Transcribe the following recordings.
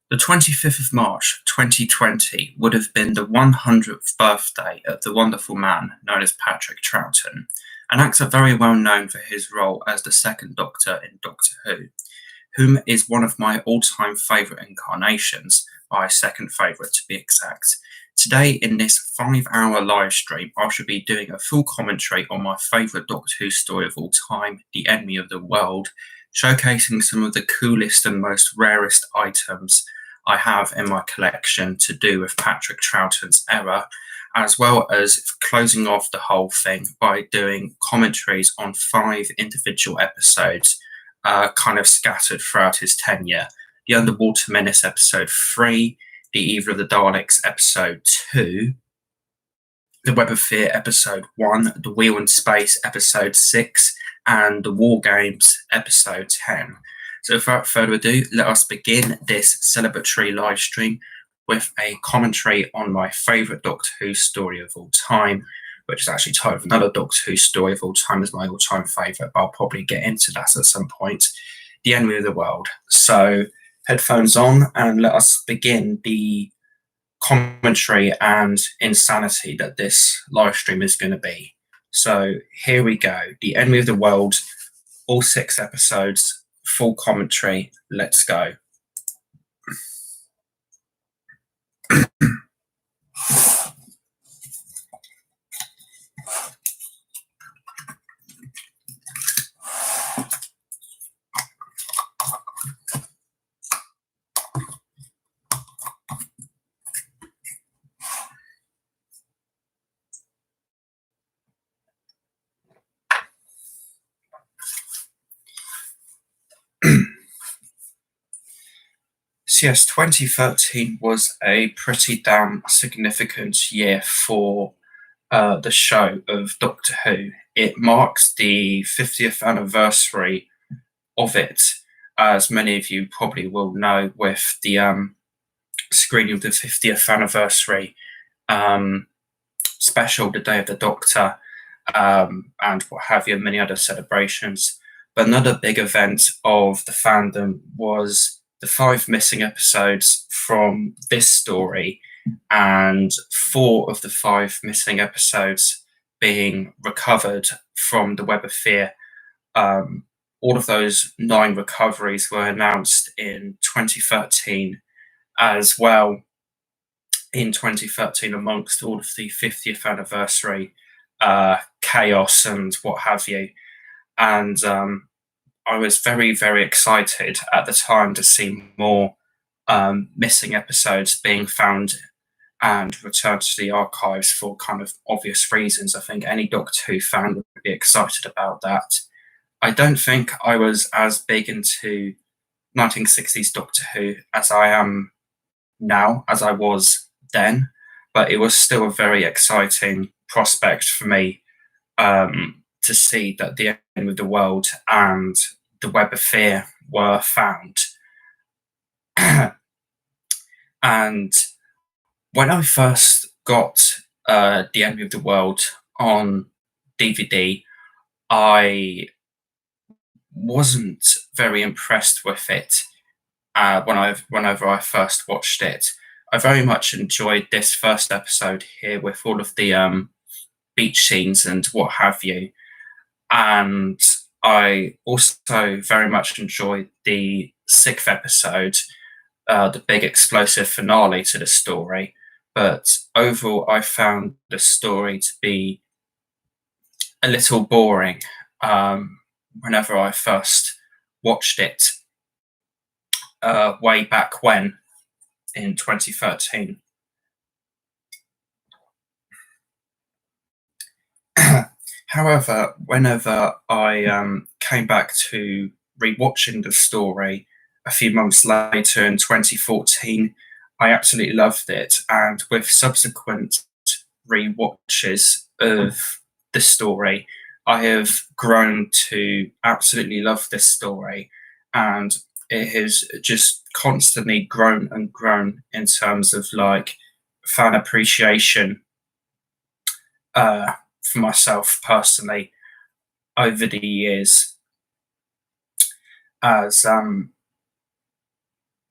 The 25th of March 2020 would have been the 100th birthday of the wonderful man known as Patrick Troughton, an actor very well known for his role as the Second Doctor in Doctor Who, whom is one of my all-time favourite incarnations, my second favourite to be exact. Today, in this 5-hour live stream, I shall be doing a full commentary on my favourite Doctor Who story of all time, The Enemy of the World, showcasing some of the coolest and most rarest items I have in my collection to do with Patrick Troughton's era, as well as closing off the whole thing by doing commentaries on 5 individual episodes kind of scattered throughout his tenure. The Underwater Menace episode 3, The Evil of the Daleks episode 2, The Web of Fear episode 1, The Wheel in Space episode 6, and The War Games episode 10. So without further ado, let us begin this celebratory live stream with a commentary on my favourite Doctor Who story of all time, which is actually titled Another Doctor Who story of all time as my all-time favourite, but I'll probably get into that at some point. The Enemy of the World. So headphones on and let us begin the commentary and insanity that this live stream is going to be. So here we go. The Enemy of the World, all 6 episodes, full commentary. Let's go. So yes, 2013 was a pretty damn significant year for the show of Doctor Who. It marks the 50th anniversary of it, as many of you probably will know, with the screening of the 50th anniversary special, The Day of the Doctor, and what have you, and many other celebrations. But another big event of the fandom was the 5 missing episodes from this story, and 4 of the 5 missing episodes being recovered from the Web of Fear. All of those 9 recoveries were announced in 2013 as well. In 2013, amongst all of the 50th anniversary chaos and what have you. And I was very, very excited at the time to see more missing episodes being found and returned to the archives for kind of obvious reasons. I think any Doctor Who fan would be excited about that. I don't think I was as big into 1960s Doctor Who as I am now, as I was then, but it was still a very exciting prospect for me to see that the End of the World and the Web of Fear were found. And when I first got The Enemy of the World on DVD, I wasn't very impressed with it whenever I first watched it. I very much enjoyed this first episode here with all of the beach scenes and what have you. And I also very much enjoyed the 6th episode, the big explosive finale to the story. But overall, I found the story to be a little boring whenever I first watched it way back when in 2013. However, whenever I came back to rewatching the story a few months later in 2014, I absolutely loved it. And with subsequent rewatches of the story, I have grown to absolutely love this story. And it has just constantly grown and grown in terms of like fan appreciation for myself personally over the years, as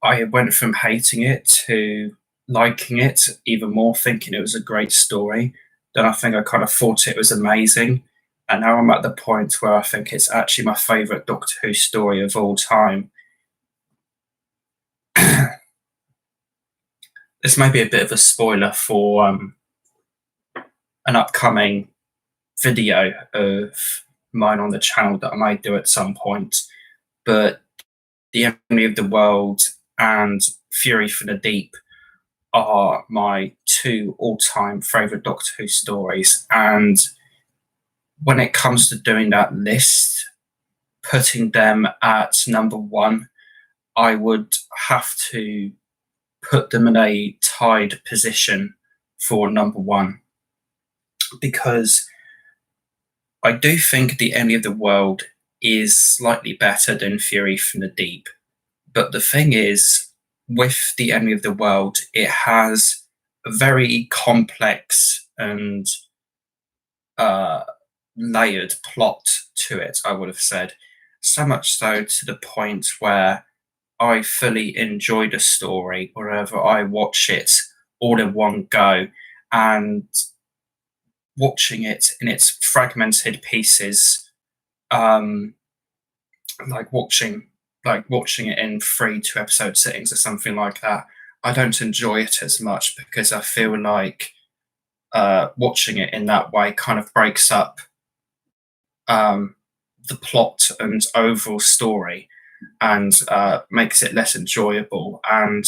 I went from hating it to liking it even more, thinking it was a great story. Then I think I kind of thought it was amazing. And now I'm at the point where I think it's actually my favourite Doctor Who story of all time. This may be a bit of a spoiler for an upcoming video of mine on the channel that I might do at some point. But The Enemy of the World and Fury from the Deep are my two all-time favourite Doctor Who stories. And when it comes to doing that list, putting them at number one, I would have to put them in a tied position for number one, because I do think The Enemy of the World is slightly better than Fury from the Deep. But the thing is, with The Enemy of the World, it has a very complex and layered plot to it, I would have said. So much so to the point where I fully enjoy the story wherever I watch it all in one go. And watching it in its fragmented pieces, like watching it in 3 2 episode sittings or something like that, I don't enjoy it as much, because I feel like watching it in that way kind of breaks up the plot and overall story, and makes it less enjoyable. And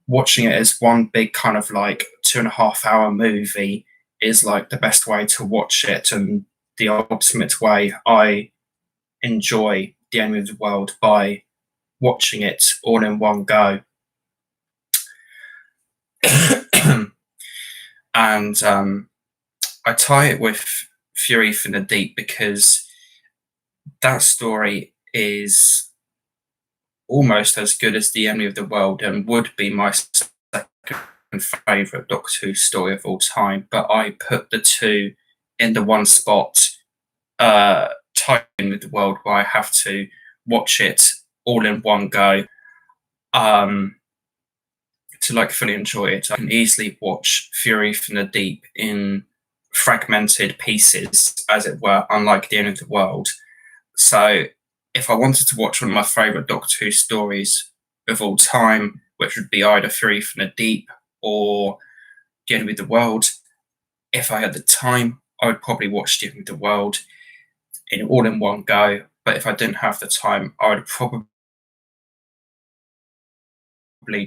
watching it as one big kind of like 2.5 hour movie is like the best way to watch it, and the ultimate way I enjoy The Enemy of the World, by watching it all in one go. And I tie it with Fury from the Deep because that story is almost as good as The Enemy of the World, and would be my second favourite Doctor Who story of all time. But I put the two in the one spot, tied in with the world, where I have to watch it all in one go to like fully enjoy it. I can easily watch Fury from the Deep in fragmented pieces, as it were, unlike The End of the World. So if I wanted to watch one of my favourite Doctor Who stories of all time, which would be either Fury from the Deep or The End of the World, if I had the time, I would probably watch The End of the World all in one go. But if I didn't have the time, I would probably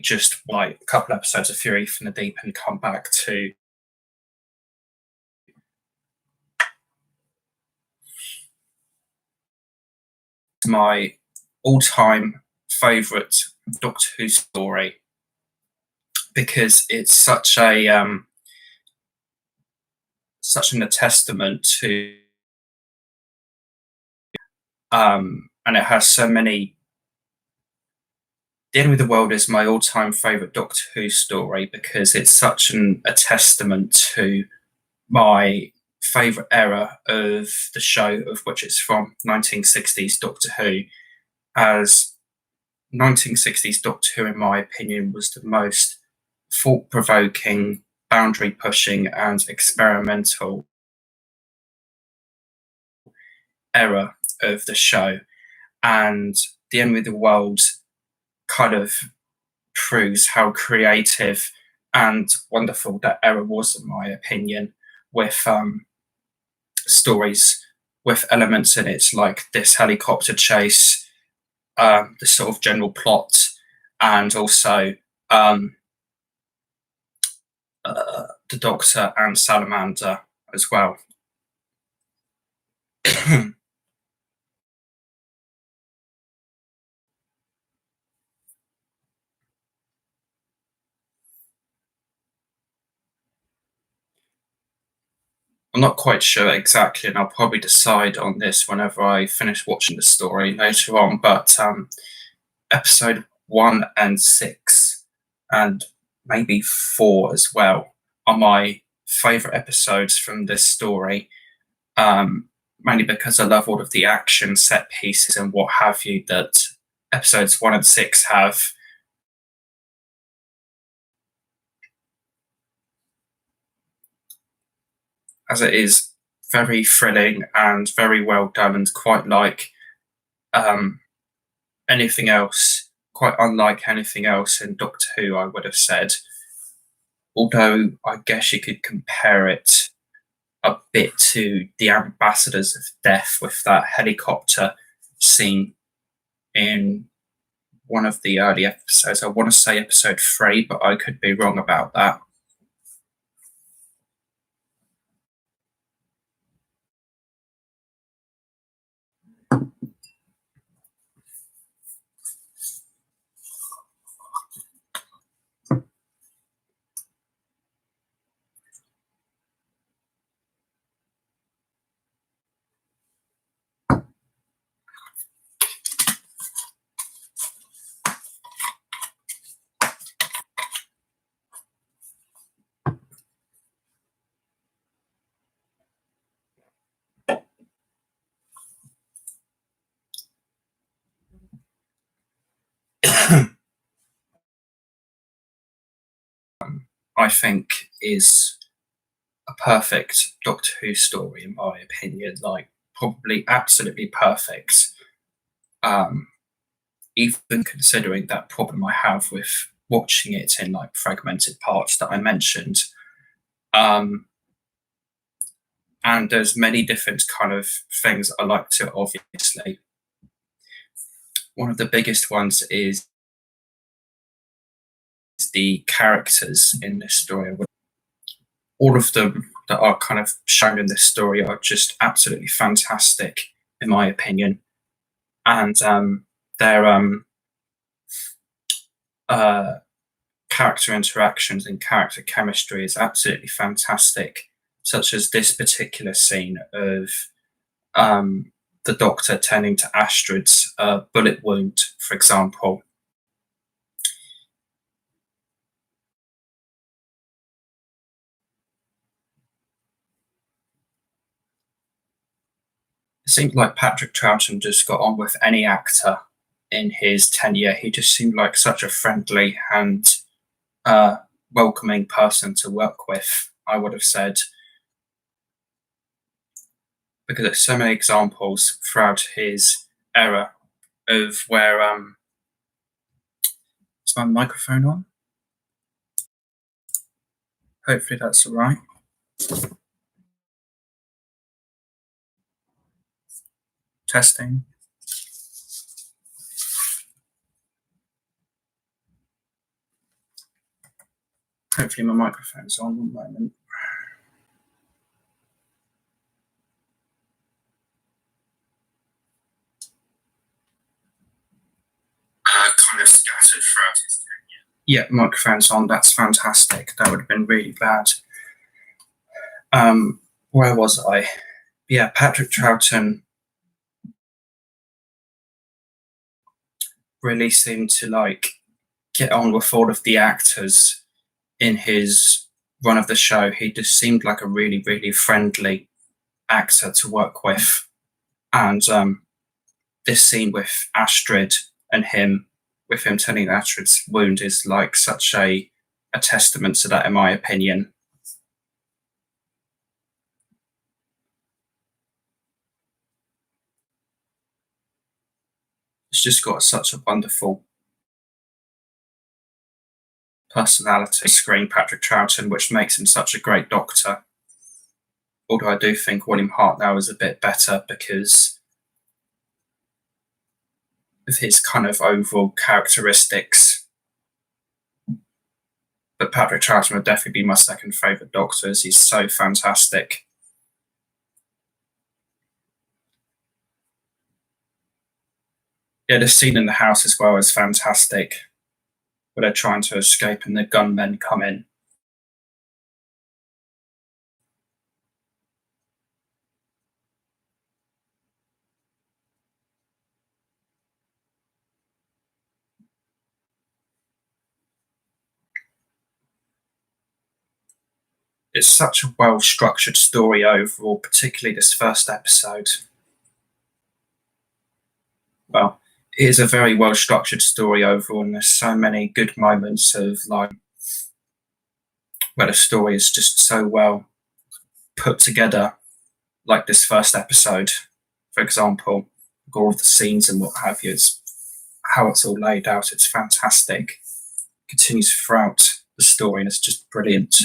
just like a couple episodes of Fury from the Deep and come back to my all-time favourite Doctor Who story, because it's such an testament to and it has so many. The End of the World is my all-time favourite Doctor Who story because it's such a testament to my favourite era of the show, of which it's from, 1960s Doctor Who, as 1960s Doctor Who, in my opinion, was the most thought-provoking, boundary-pushing and experimental era of the show. And The End of the World kind of proves how creative and wonderful that era was, in my opinion, with stories with elements in it like this helicopter chase, the sort of general plot, and also the Doctor and Salamander as well. I'm not quite sure exactly, and I'll probably decide on this whenever I finish watching the story later on, but episode 1 and 6, and maybe 4 as well, are my favourite episodes from this story, mainly because I love all of the action set pieces and what have you that episodes 1 and 6 have. as it is very thrilling and very well done, and quite like um, anything else, quite unlike anything else in Doctor Who, I would have said. Although I guess you could compare it a bit to the Ambassadors of Death with that helicopter scene in one of the early episodes. I want to say episode 3, but I could be wrong about that. I think is a perfect Doctor Who story, in my opinion. Like, probably absolutely perfect. Um, Even considering that problem I have with watching it in like fragmented parts that I mentioned. Um, and there's many different kind of things I like to, obviously. One of the biggest ones is the characters in this story. All of them that are kind of shown in this story are just absolutely fantastic, in my opinion. And their character interactions and character chemistry is absolutely fantastic, such as this particular scene of the Doctor tending to Astrid's bullet wound, for example. It seemed like Patrick Troughton just got on with any actor in his tenure. He just seemed like such a friendly and welcoming person to work with, I would have said. Because there's so many examples throughout his era of where is my microphone on? Hopefully that's all right. Testing. Hopefully my microphone's on. One moment. Kind of scattered throughout his tenure. Yeah, microphone's on. That's fantastic. That would have been really bad. Where was I? Yeah, Patrick Troughton really seemed to like get on with all of the actors in his run of the show. He just seemed like a really, really friendly actor to work with. And this scene with Astrid and him, with him tending Astrid's wound, is like such a testament to that, in my opinion. It's just got such a wonderful personality screen, Patrick Troughton, which makes him such a great Doctor. Although I do think William Hartnell is a bit better because of his kind of overall characteristics. But Patrick Troughton would definitely be my second favourite Doctor, as he's so fantastic. Yeah, the scene in the house as well is fantastic, where they're trying to escape and the gunmen come in. It's such a well-structured story overall, particularly this first episode. Well, it is a very well-structured story overall, and there's so many good moments of like where the story is just so well put together, like this first episode, for example, all of the scenes and what have you. It's how it's all laid out. It's fantastic. Continues throughout the story, and it's just brilliant.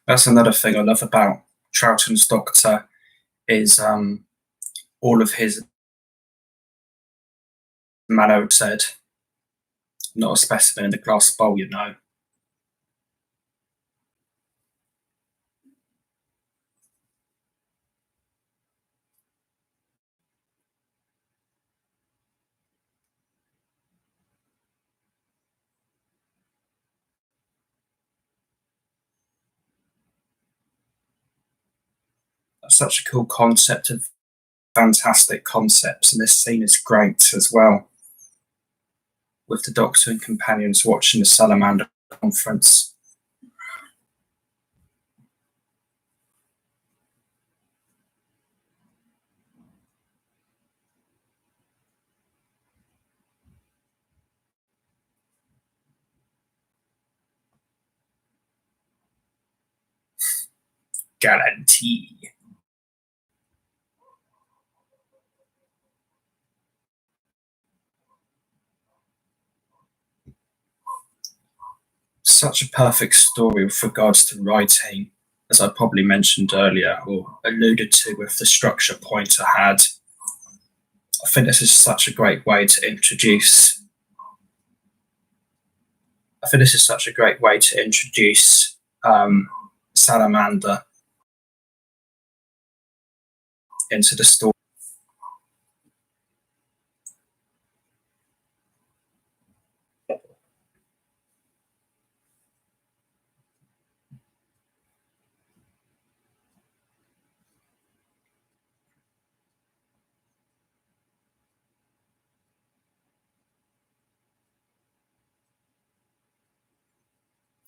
That's another thing I love about Troughton's Doctor is all of his manner said, not a specimen in the glass bowl, you know. That's such a cool concept of fantastic concepts, and this scene is great as well, with the Doctor and companions watching the Salamander conference. Guarantee. Such a perfect story with regards to writing, as I probably mentioned earlier or alluded to with the structure point I had. I think this is such a great way to introduce. Salamander into the story.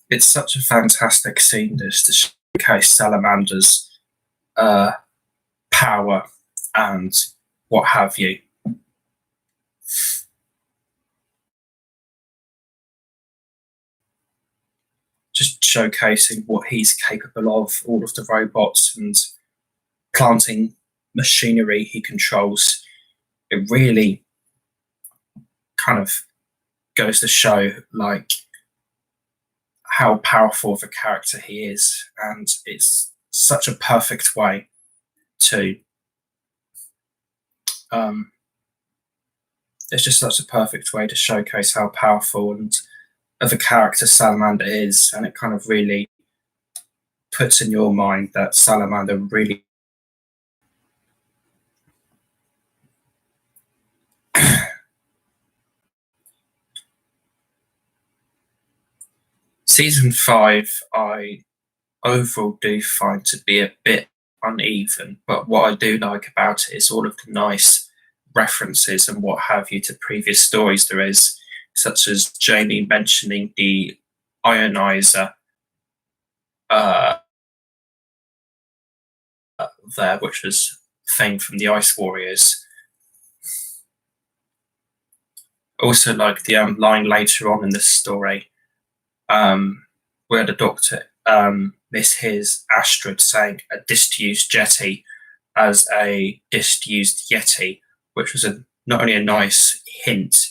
It's such a fantastic scene, this, to showcase Salamander's power and what have you. Just showcasing what he's capable of, all of the robots and planting machinery he controls. It really kind of goes to show like how powerful of a character he is, and it's such a perfect way to it's just such a perfect way to showcase how powerful and of a character Salamander is, and it kind of really puts in your mind that Salamander really Season 5 I overall do find to be a bit uneven, but what I do like about it is all of the nice references and what have you to previous stories there is, such as Jamie mentioning the ionizer there, which was Thing from the Ice Warriors. Also, like the line later on in this story, where the Doctor mishears Astrid saying a disused jetty as a disused Yeti, which was not only a nice hint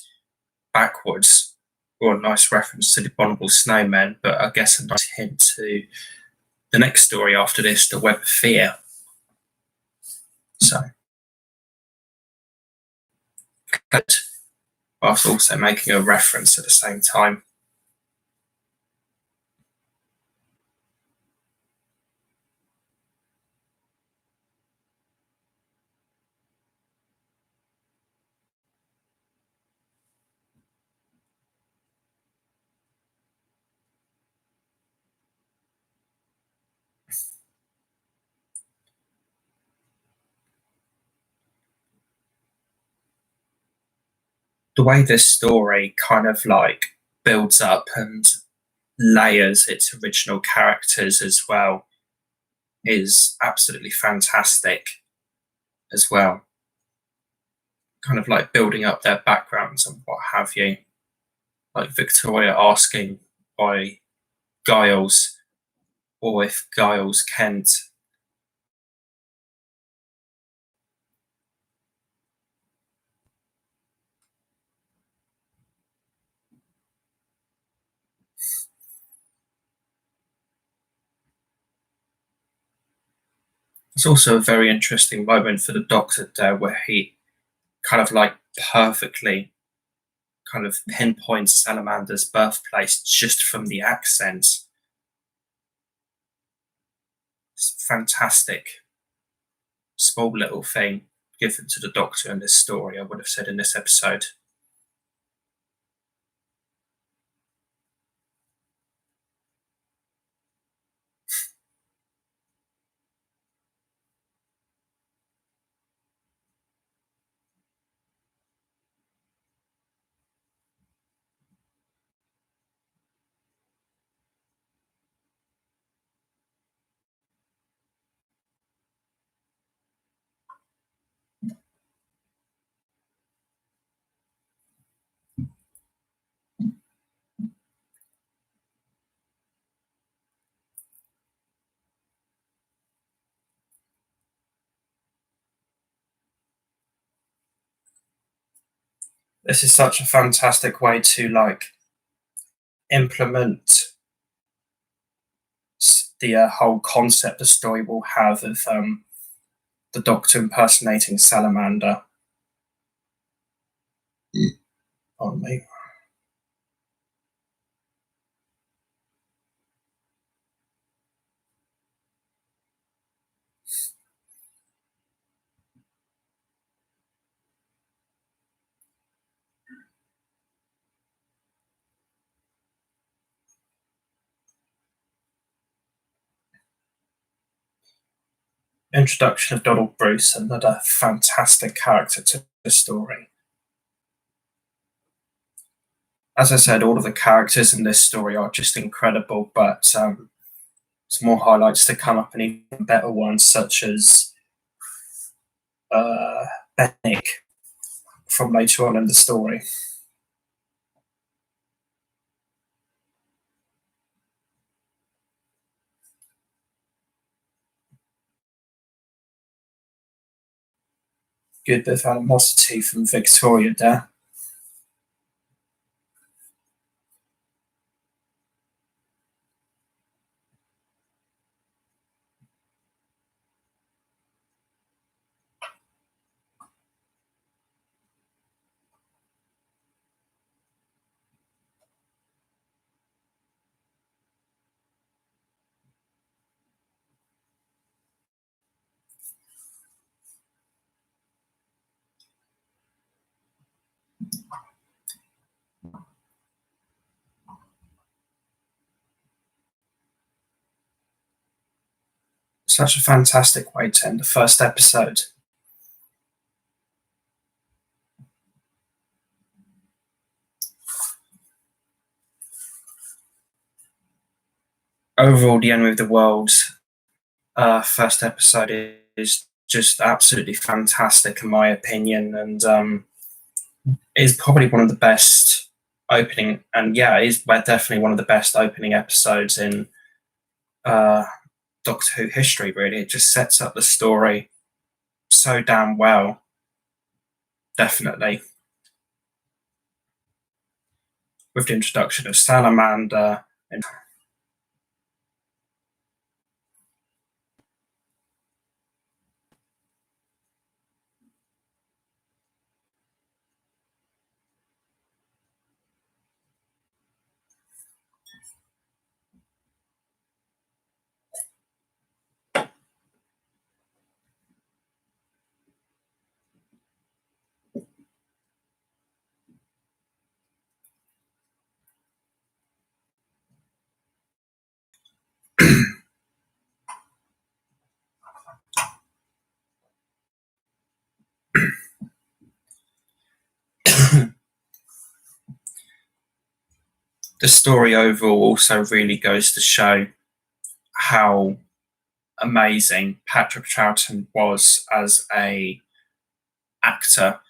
backwards or a nice reference to the Abominable Snowmen, but I guess a nice hint to the next story after this, the Web of Fear. So, whilst also making a reference at the same time. The way this story kind of like builds up and layers its original characters as well is absolutely fantastic as well. Kind of like building up their backgrounds and what have you. like Victoria asking by Giles, or if Giles Kent. It's also a very interesting moment for the Doctor there, where he kind of like perfectly kind of pinpoints Salamander's birthplace just from the accent. It's fantastic, small little thing given to the Doctor in this story, I would have said in this episode. This is such a fantastic way to like implement the whole concept the story will have of the Doctor impersonating Salamander. Pardon me. Introduction of Donald Bruce, another fantastic character to the story. As I said, all of the characters in this story are just incredible, but some more highlights to come up, and even better ones, such as Bennick from later on in the story. Good bit of animosity from Victoria there. Such a fantastic way to end the first episode. Overall, The Enemy of the World first episode is just absolutely fantastic in my opinion, and is probably one of the best opening, and yeah, is definitely one of the best opening episodes in Doctor Who history. Really, it just sets up the story so damn well. Definitely, with the introduction of Salamander and the story overall also really goes to show how amazing Patrick Troughton was as a actor,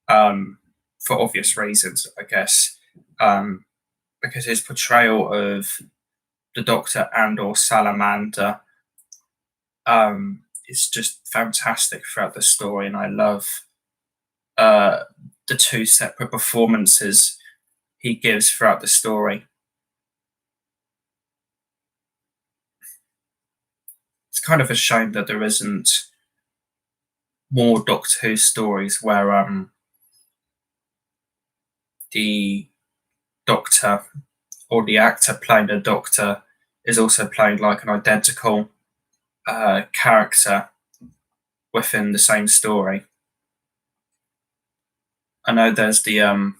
for obvious reasons, I guess. because his portrayal of the Doctor and or Salamander is just fantastic throughout the story, and I love uh, the two separate performances he gives throughout the story. It's kind of a shame that there isn't more Doctor Who stories where the Doctor or the actor playing the Doctor is also playing like an identical character within the same story. I know there's the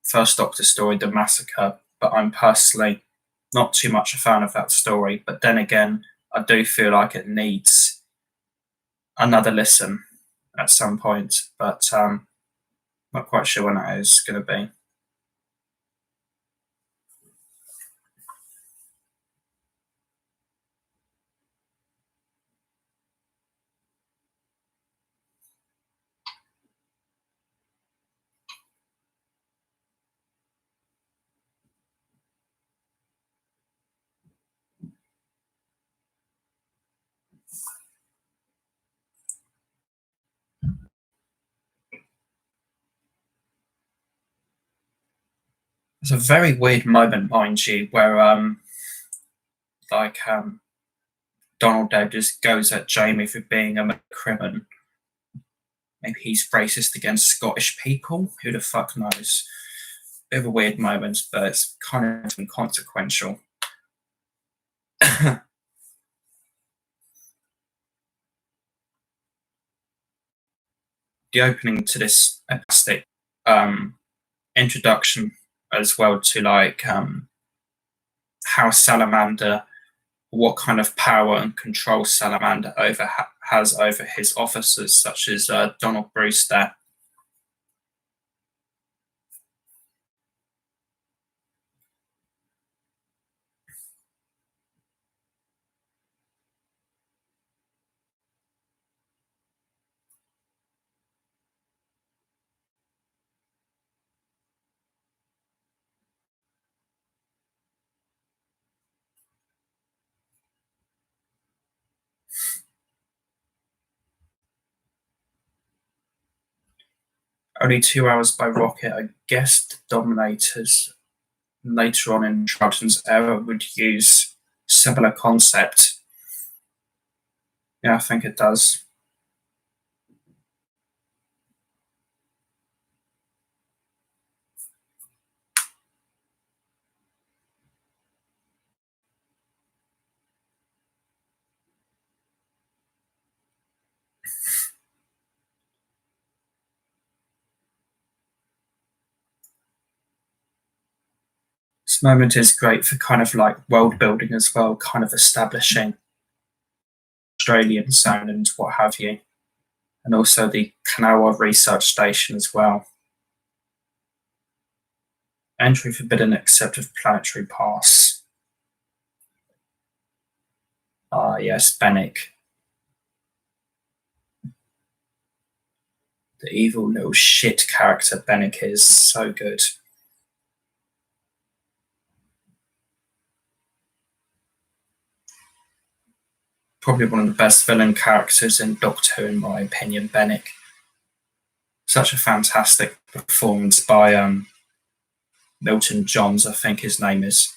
first Doctor story, The Massacre, but I'm personally not too much a fan of that story. But then again, I do feel like it needs another listen at some point, but not quite sure when that is going to be. It's a very weird moment, mind you, where like Donald Dave just goes at Jamie for being a criminal. Maybe he's racist against Scottish people. Who the fuck knows? Bit of a weird moment, but it's kind of inconsequential. The opening to this episode, introduction as well to like how Salamander, what kind of power and control Salamander has over his officers, such as Donald Brewster. Only 2 Hours by Rocket. I guess the Dominators later on in Troughton's era would use similar concept. Yeah, I think it does. This moment is great for kind of like world building as well, kind of establishing Australian sound and what have you, and also the Kanawha Research Station as well. Entry forbidden except of planetary pass. Ah, yes, Bennick. The evil little shit character Bennick is so good. Probably one of the best villain characters in Doctor Who, in my opinion, Bennick. Such a fantastic performance by Milton Johns, I think his name is.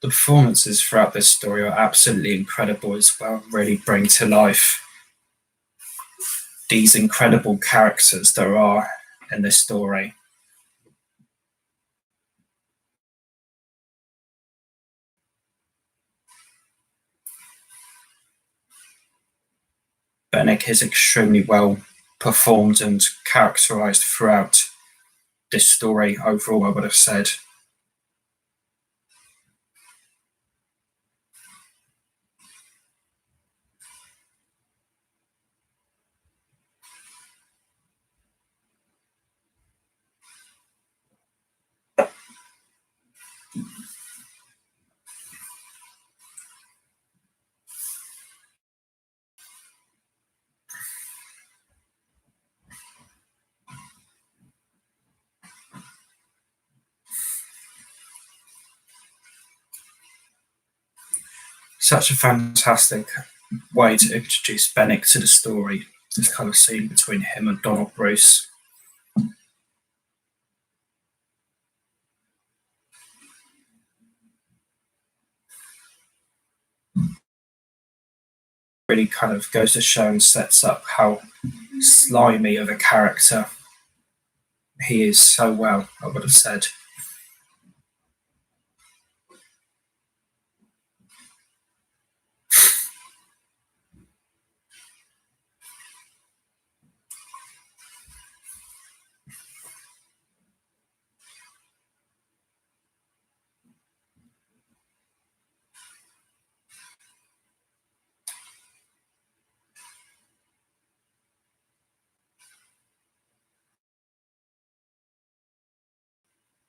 The performances throughout this story are absolutely incredible as well, really bring to life these incredible characters there are in this story. Bennick is extremely well performed and characterized throughout this story overall, I would have said. Such a fantastic way to introduce Bennick to the story. This kind of scene between him and Donald Bruce. Really kind of goes to show and sets up how slimy of a character he is so well, I would have said.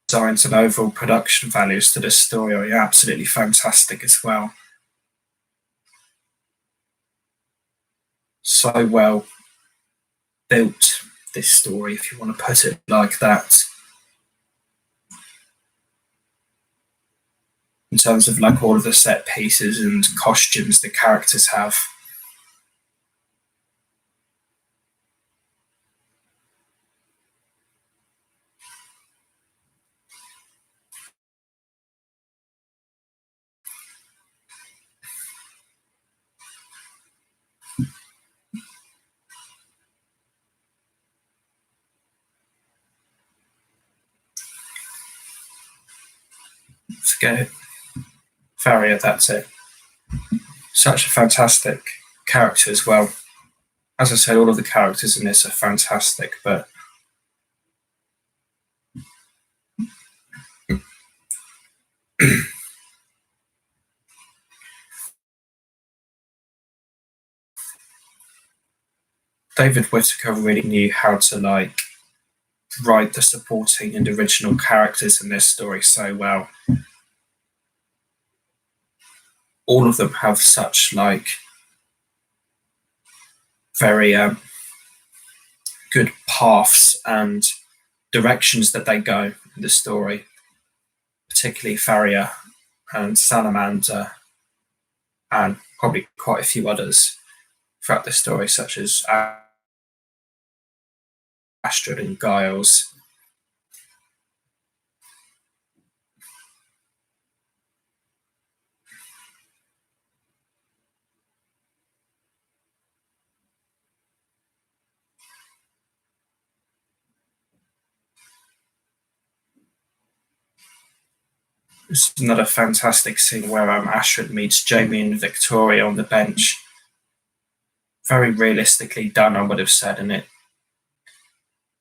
Designs and overall production values to this story are absolutely fantastic as well. So well built, this story, if you want to put it like that. In terms of like all of the set pieces and costumes the characters have. Forget it. Farrier, that's it. Such a fantastic character as well. As I said, all of the characters in this are fantastic, but David Whittaker really knew how to like write the supporting and original characters in this story so well. All of them have such like very good paths and directions that they go in the story, particularly Farrier and Salamander, and probably quite a few others throughout the story, such as Astrid and Giles. It's another fantastic scene where Astrid meets Jamie and Victoria on the bench. Very realistically done, I would have said, and it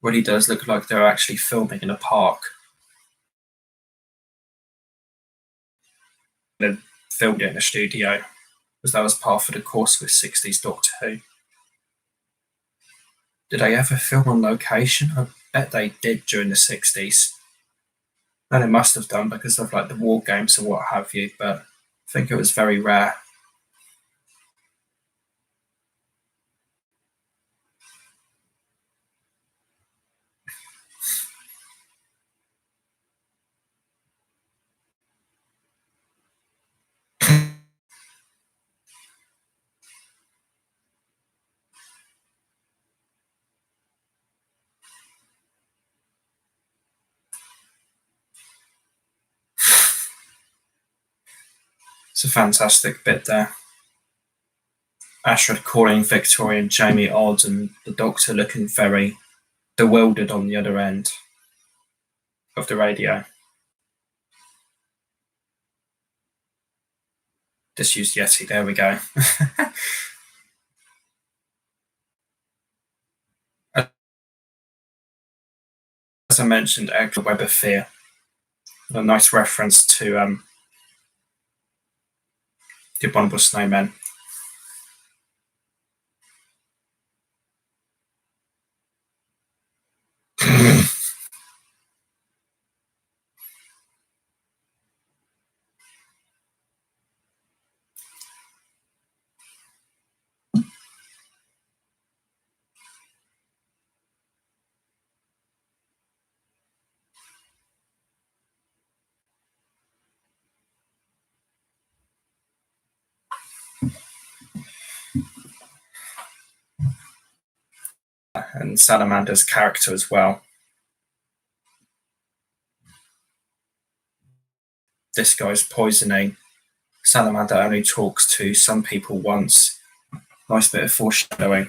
really does look like they're actually filming in a park. They filmed it in a studio, because that was part of the course with 60s Doctor Who. Did they ever film on location? I bet they did during the 60s. And it must have done because of like the war games or what have you, but I think it was very rare. It's a fantastic bit there. Astrid calling Victoria and Jamie odd, and the Doctor looking very bewildered on the other end of the radio. Disused Yeti, there we go. As I mentioned, Edgar Web of Fear. A nice reference to the Abominable Snowmen. and Salamander's character as well. This guy's poisoning. Salamander only talks to some people once. Nice bit of foreshadowing.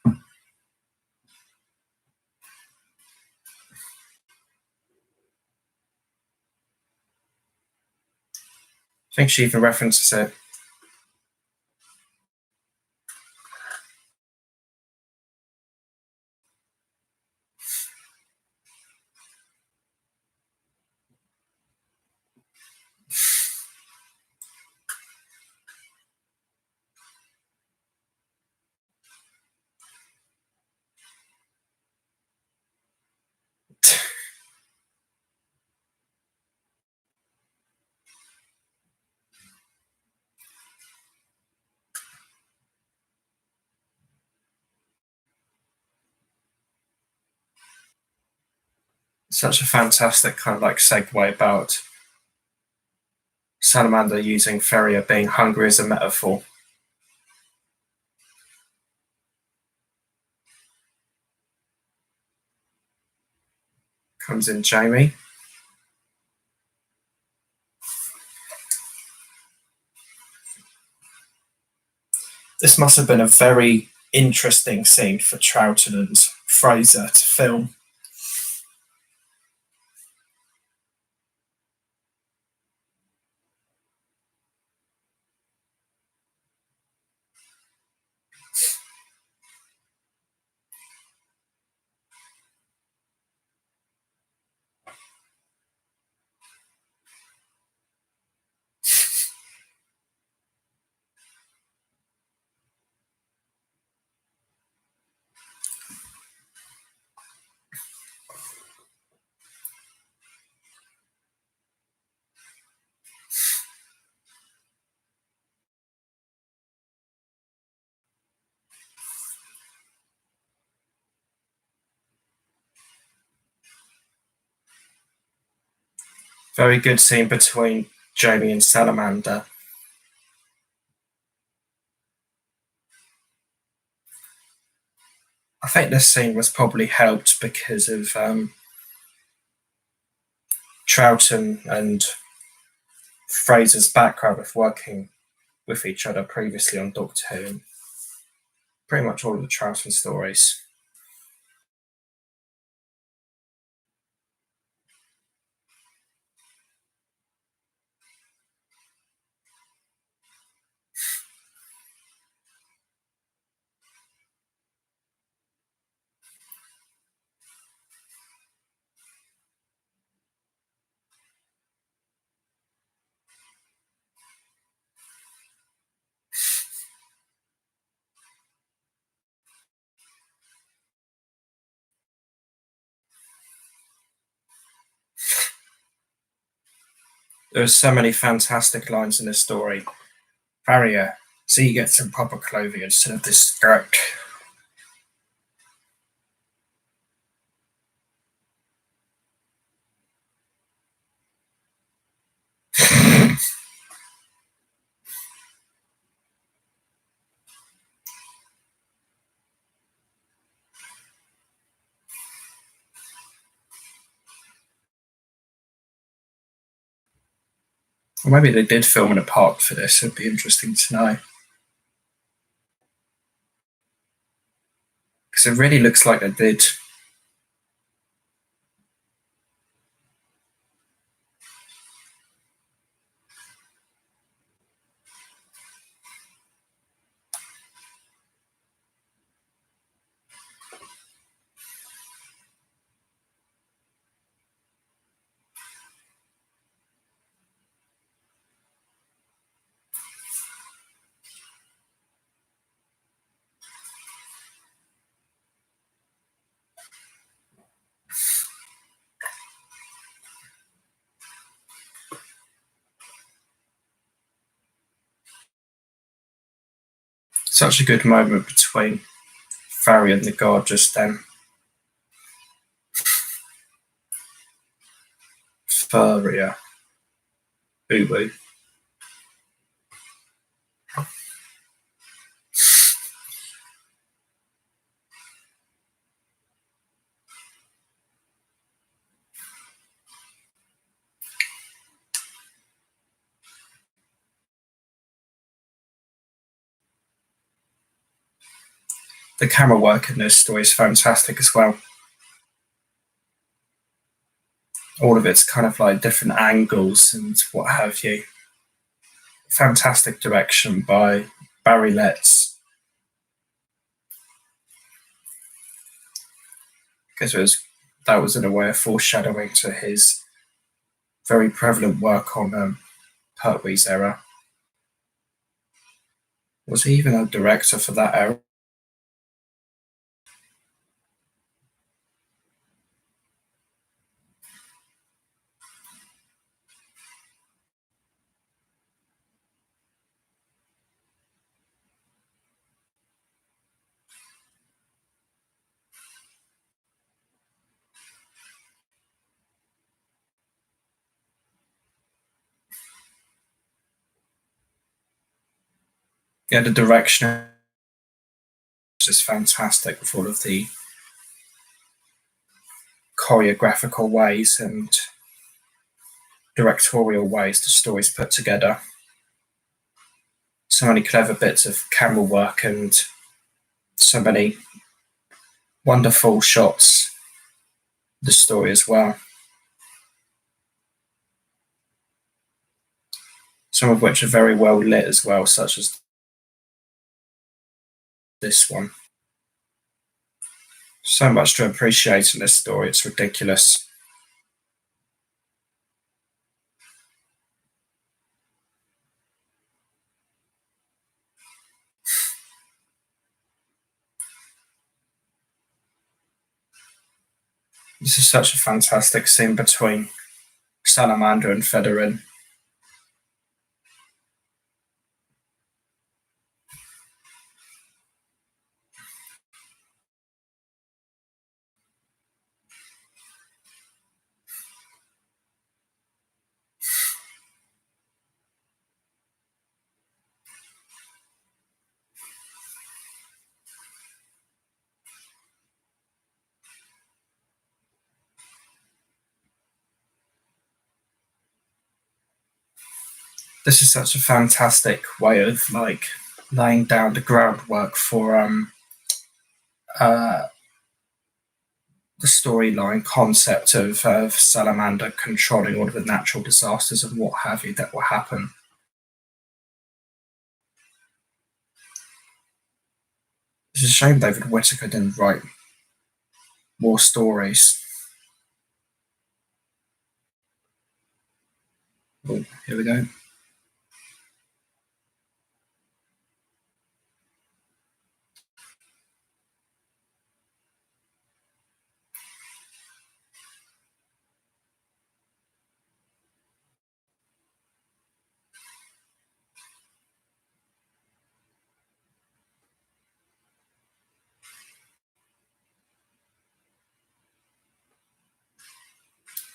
I think she even references it. Such a fantastic kind of like segue about Salamander using Ferrier being hungry as a metaphor. Comes in Jamie. This must have been a very interesting scene for Troughton and Fraser to film. Very good scene between Jamie and Salamander. I think this scene was probably helped because of Troughton and Fraser's background of working with each other previously on Doctor Who and pretty much all of the Troughton stories. There are so many fantastic lines in this story. Farrier, so you get some proper clothing instead of this skirt. Or maybe they did film in a park for this. It'd be interesting to know. Because it really looks like they did. Such a good moment between Farrier and the guard just then. Farrier. Boo-boo. The camera work in this story is fantastic as well. All of it's kind of like different angles and what have you. Fantastic direction by Barry Letts. Because that was in a way a foreshadowing to his very prevalent work on Pertwee's era. Was he even a director for that era? Yeah, the direction is just fantastic with all of the choreographical ways and directorial ways the story's put together. So many clever bits of camera work and so many wonderful shots of the story as well. Some of which are very well lit as well, such as this one. So much to appreciate in this story, it's ridiculous. This is such a fantastic scene between Salamander and Federin. This is such a fantastic way of like laying down the groundwork for the storyline concept of Salamander controlling all of the natural disasters and what have you that will happen. It's a shame David Whittaker didn't write more stories. Oh, here we go.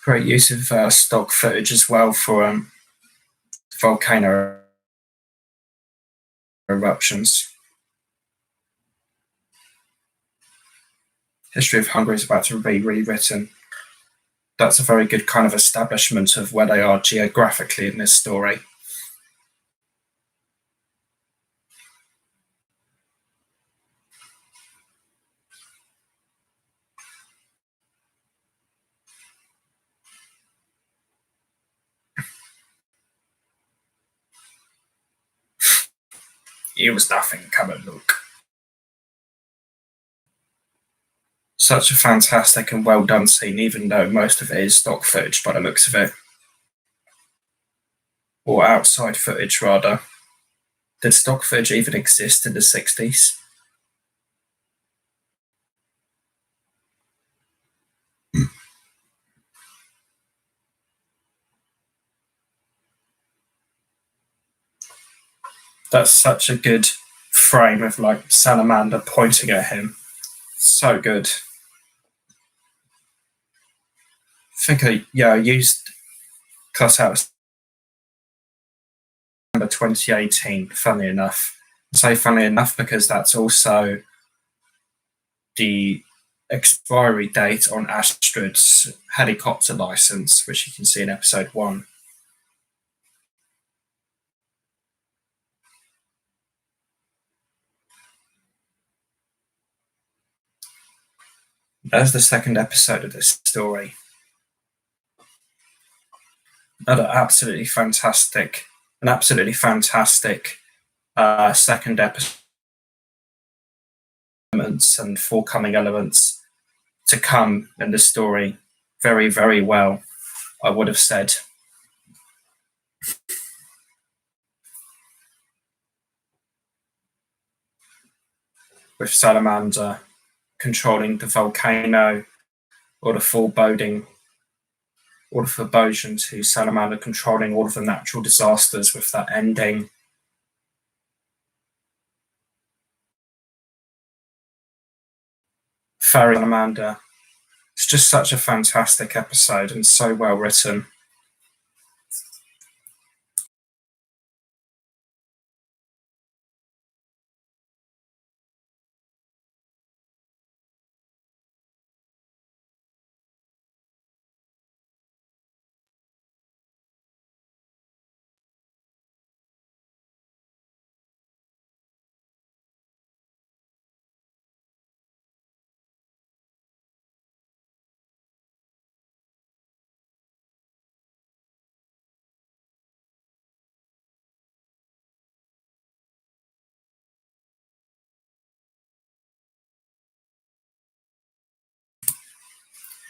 Great use of stock footage as well for volcano eruptions. History of Hungary is about to be rewritten. That's a very good kind of establishment of where they are geographically in this story. It was nothing, come and look. Such a fantastic and well done scene, even though most of it is stock footage by the looks of it. Or outside footage, rather. Did stock footage even exist in the 60s? That's such a good frame of like Salamander pointing at him. So good. I think I used cutouts December 2018, funnily enough. I say funnily enough because that's also the expiry date on Astrid's helicopter license, which you can see in episode 1. That's the second episode of this story. Another an absolutely fantastic second episode and forthcoming elements to come in the story. Very, very well, I would have said. With Salamander controlling the volcano, or the foreboding, or the foreboding to Salamander controlling all of the natural disasters with that ending. Fairy Salamander. It's just such a fantastic episode and so well written.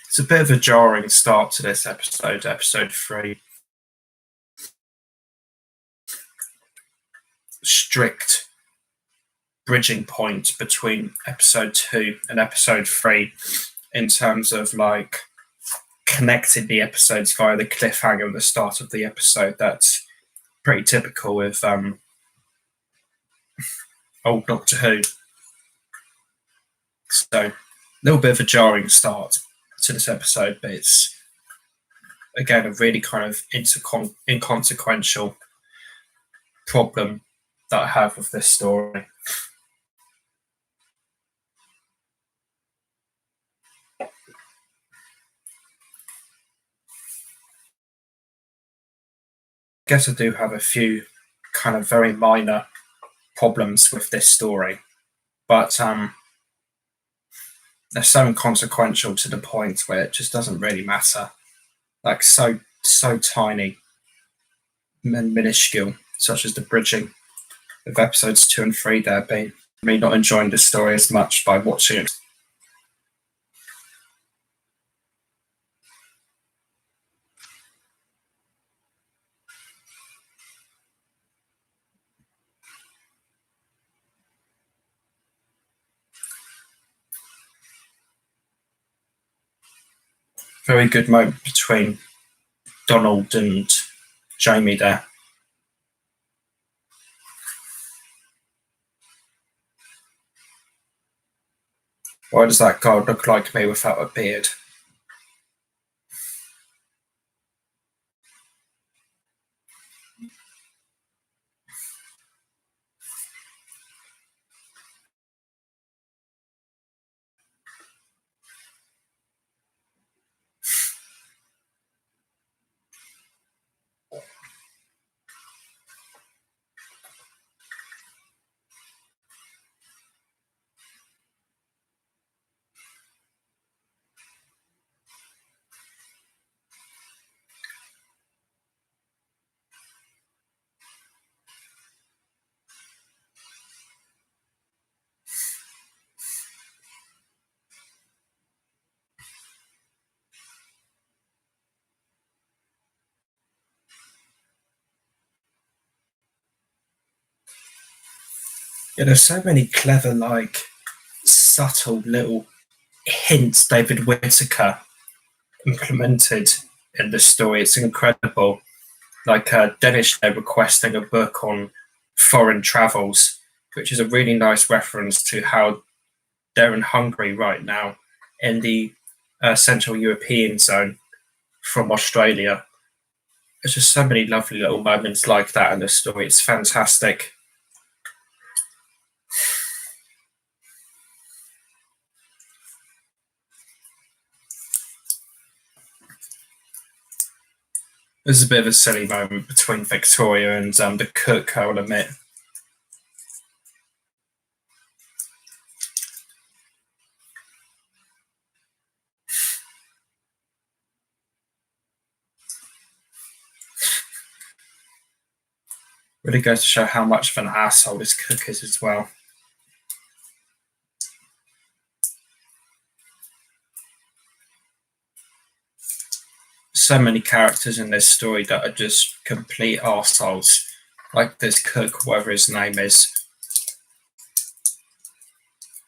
It's a bit of a jarring start to this episode 3. Strict bridging point between episode 2 and episode 3 in terms of like connecting the episodes via the cliffhanger at the start of the episode. That's pretty typical with old Doctor Who. So a little bit of a jarring start to this episode, but it's again a really kind of inconsequential problem that I have with this story. I guess I do have a few kind of very minor problems with this story, but they're so inconsequential to the point where it just doesn't really matter. Like so tiny and minuscule, such as the bridging of episodes 2 and 3 there being me not enjoying the story as much by watching it. Very good moment between Donald and Jamie there. Why does that guy look like me without a beard? Yeah, there's so many clever, like, subtle little hints David Whittaker implemented in the story. It's incredible. Like Dennis requesting a book on foreign travels, which is a really nice reference to how they're in Hungary right now in the Central European zone from Australia. There's just so many lovely little moments like that in the story. It's fantastic. There's a bit of a silly moment between Victoria and the cook, I will admit. Really goes to show how much of an asshole this cook is as well. So many characters in this story that are just complete arseholes. Like this cook, whatever his name is,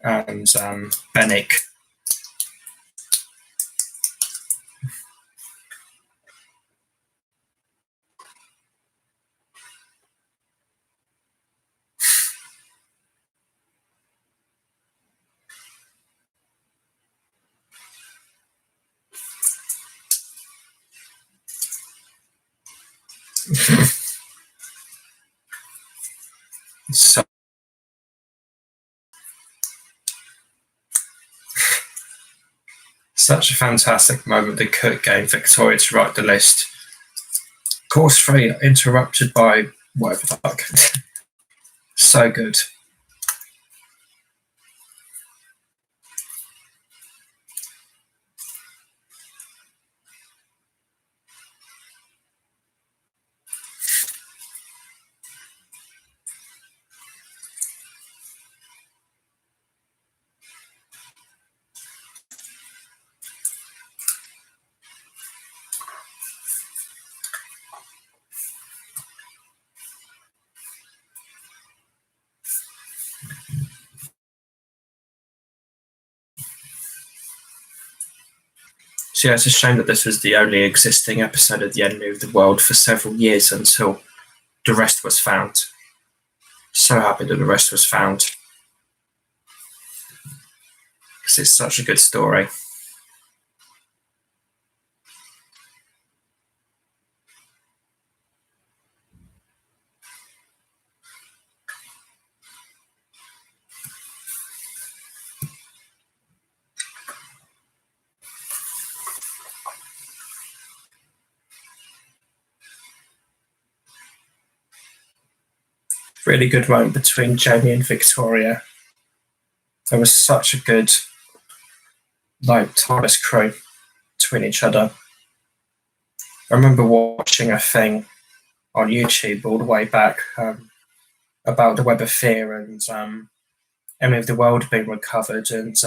and Bennick. So, such a fantastic moment. The cook gave Victoria to write the list. Course 3 interrupted by whatever the fuck. So good. So yeah, it's a shame that this was the only existing episode of The Enemy of the World for several years until the rest was found. So happy that the rest was found. Because it's such a good story. Really good moment between Jamie and Victoria. There was such a good, timeless crew between each other. I remember watching a thing on YouTube all the way back about the Web of Fear and Enemy of the World being recovered, and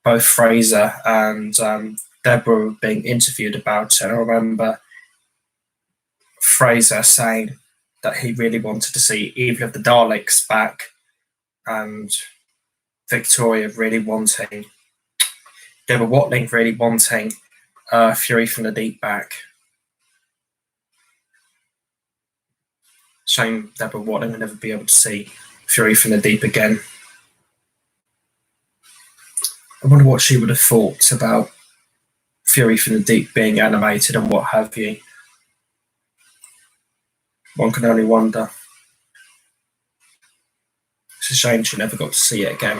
both Fraser and Deborah were being interviewed about it. And I remember Fraser saying that he really wanted to see Evil of the Daleks back, and Victoria really wanting, Deborah Watling really wanting Fury from the Deep back. Shame Deborah Watling will never be able to see Fury from the Deep again. I wonder what she would have thought about Fury from the Deep being animated and what have you. One can only wonder. It's a shame she never got to see it again.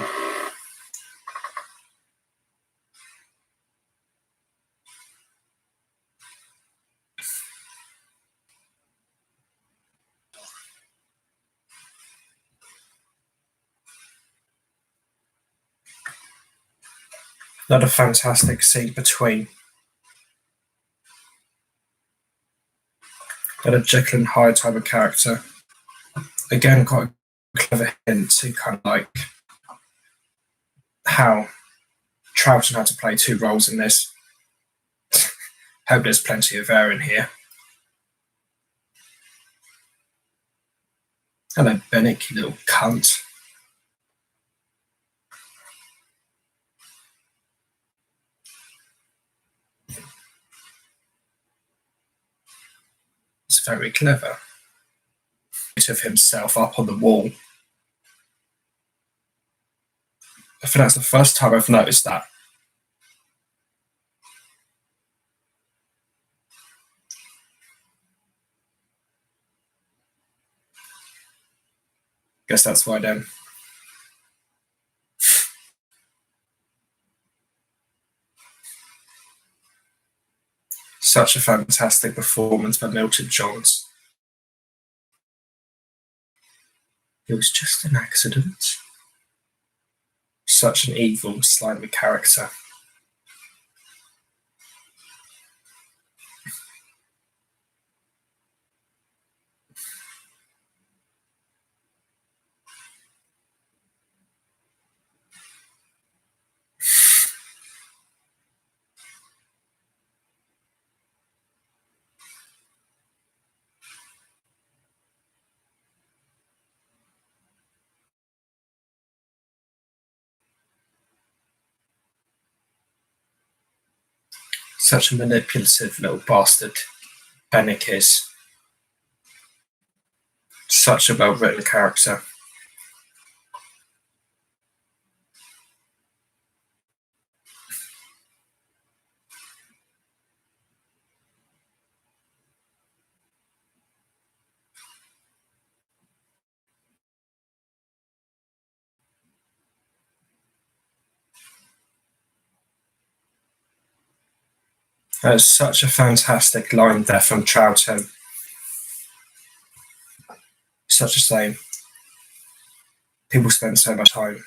Another fantastic scene between a Jekyll and Hyde type of character. Again, quite a clever hint to kind of like how Troughton had to play two roles in this. Hope there's plenty of air in here. Hello, Bennick, you little cunt. It's very clever. Of himself up on the wall. I think that's the first time I've noticed that. Guess that's why then. Such a fantastic performance by Milton Johns. It was just an accident. Such an evil, slimy character. Such a manipulative little bastard, Bennick is. Such a well-written character. That's such a fantastic line there from Troughton. Such a shame. People spend so much time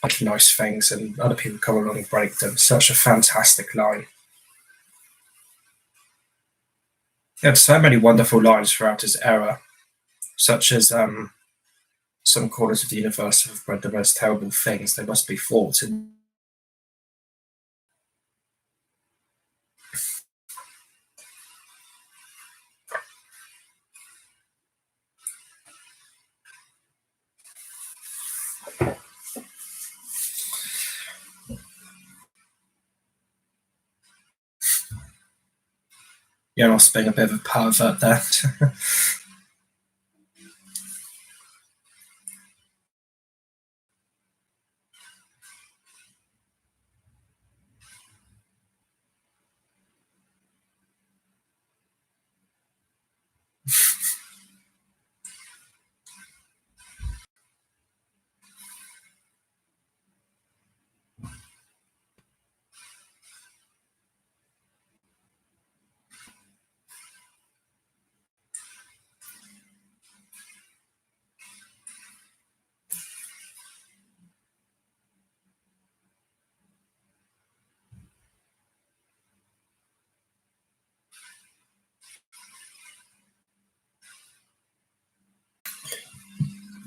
liking nice things and other people come along and break them. Such a fantastic line. He had so many wonderful lines throughout his era, such as some corners of the universe have read the most terrible things. They must be fought in. Yeah, I was being a bit of a pervert there.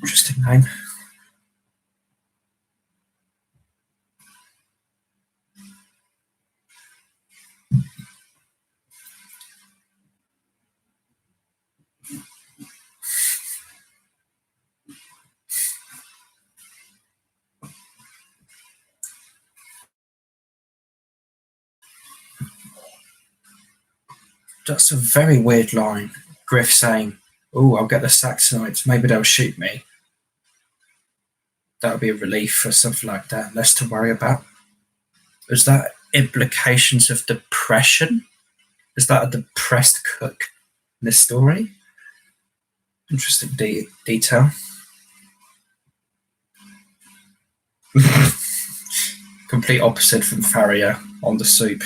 Interesting name. That's a very weird line. Griff saying, "Oh, I'll get the sack tonight. Maybe they'll shoot me." That would be a relief or something like that. Less to worry about. Is that implications of depression? Is that a depressed cook in this story? Interesting detail. Complete opposite from Farrier on the soup.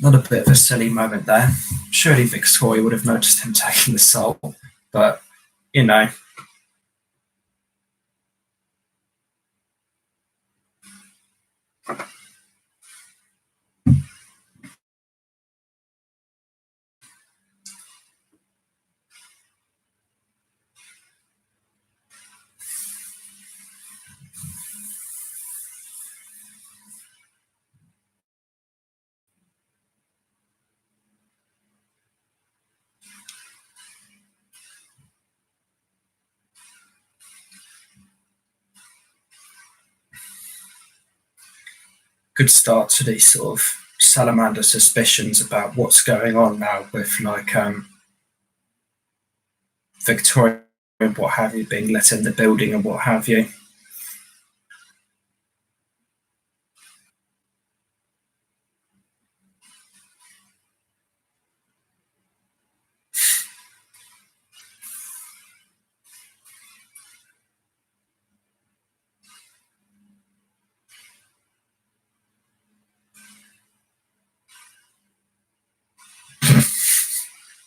Not a bit of a silly moment there. Surely Victoria would have noticed him taking the salt, but you know. Good start to these sort of salamander suspicions about what's going on now with like Victoria and what have you being let in the building and what have you.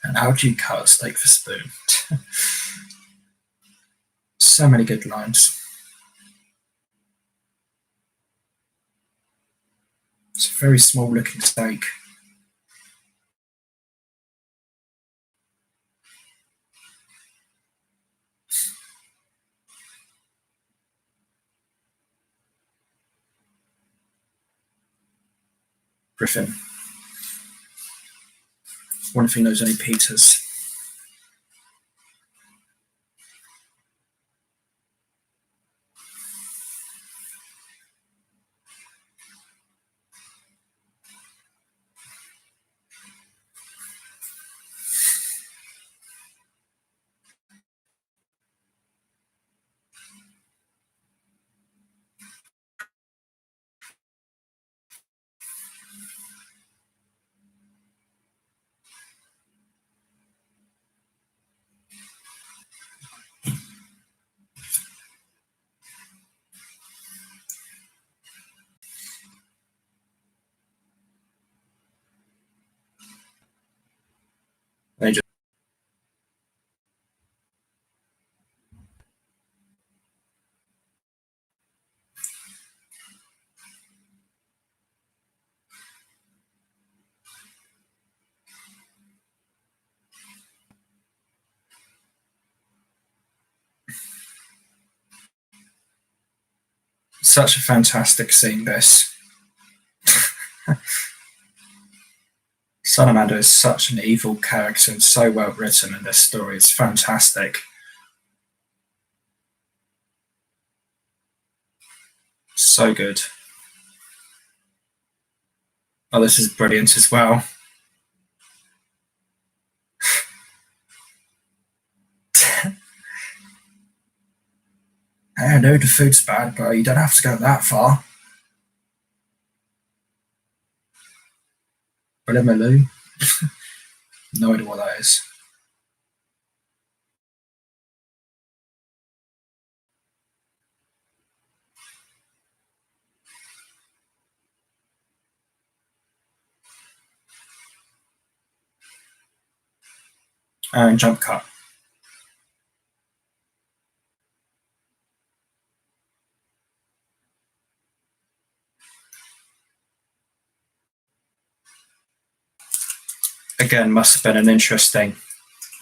And how do you cut a steak for spoon? So many good lines. It's Very small looking steak. Griffin. Wonder if he knows any Peters. They just such a fantastic scene, this. Salamander is such an evil character and so well written in this story. It's fantastic. So good. Oh, this is brilliant as well. I know the food's bad, but you don't have to go that far. Brillimaloo. No idea what that is. And jump cut. Again, must have been an interesting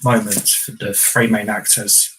moment for the three main actors.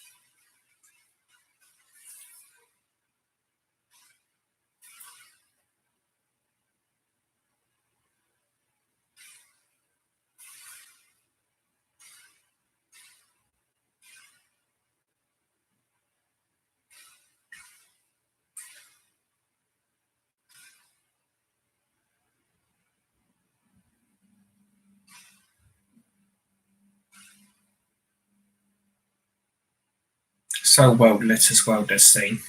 So well lit as well, this scene.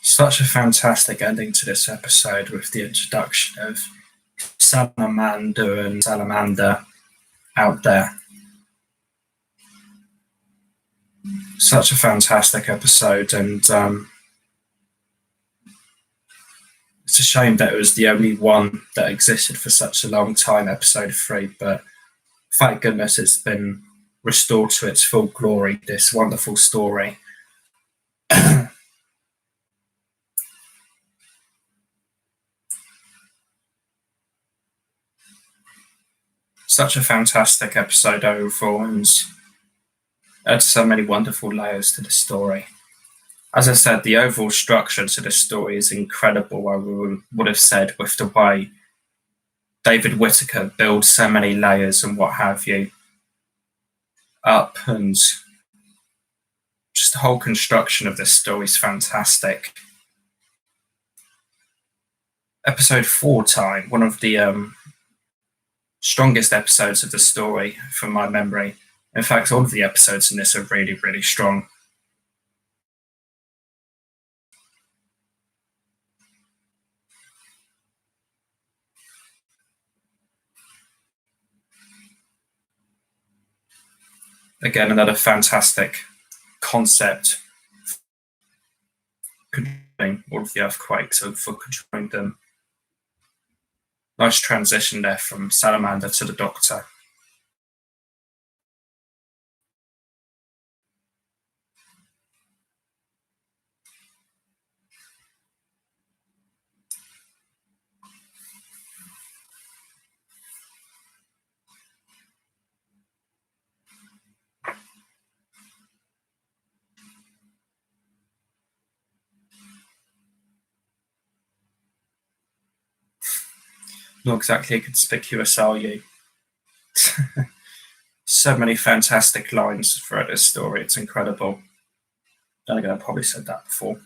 Such a fantastic ending to this episode with the introduction of Salamander and Salamander out there. Such a fantastic episode, and it's a shame that it was the only one that existed for such a long time, episode 3, but thank goodness it's been restored to its full glory, this wonderful story. Such a fantastic episode overall, and adds so many wonderful layers to the story. As I said, the overall structure to the story is incredible, I would have said, with the way David Whittaker builds so many layers and what have you up, and just the whole construction of this story is fantastic. Episode 4 time, one of the strongest episodes of the story from my memory. In fact, all of the episodes in this are really, really strong. Again, another fantastic concept controlling all of the earthquakes and for controlling them. Nice transition there from Salamander to the Doctor. Not exactly conspicuous, are you? So many fantastic lines throughout this story. It's incredible. Then again, I probably said that before.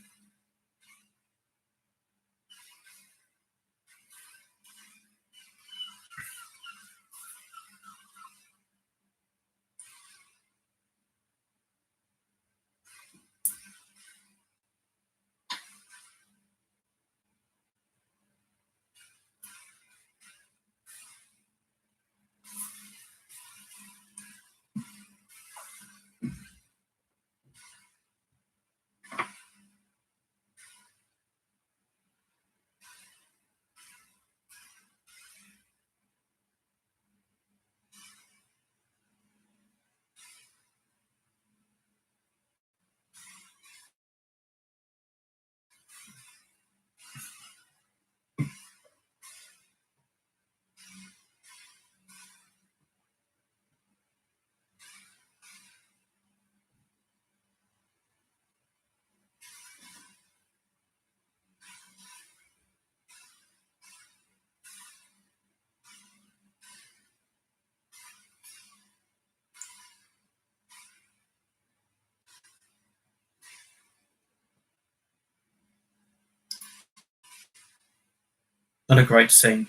Another great scene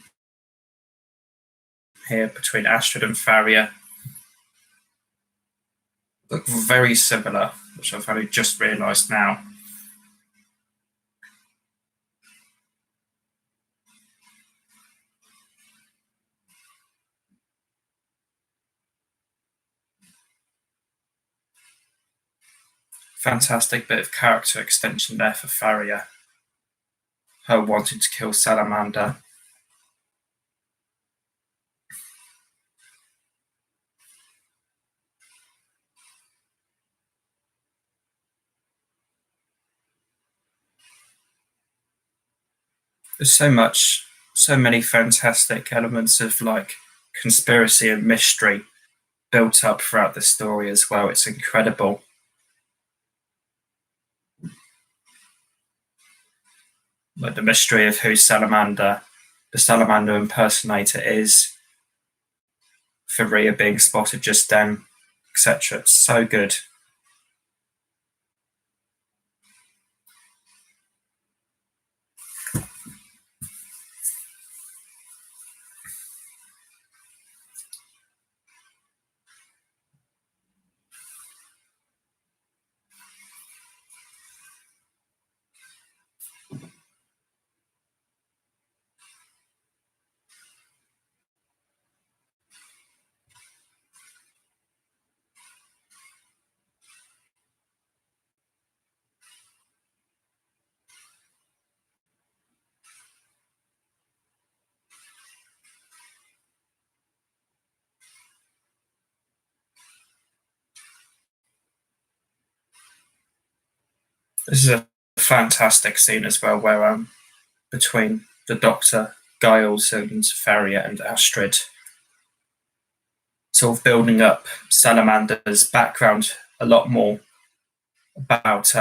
here between Astrid and Farrier. Look very similar, which I've only just realised now. Fantastic bit of character extension there for Farrier. Her wanting to kill Salamander. There's so many fantastic elements of like conspiracy and mystery built up throughout the story as well. It's incredible. Like the mystery of who the Salamander impersonator is, Faria being spotted just then, etc. It's so good. This is a fantastic scene as well, where between the Doctor, Giles, and Farrier and Astrid, sort of building up Salamander's background a lot more about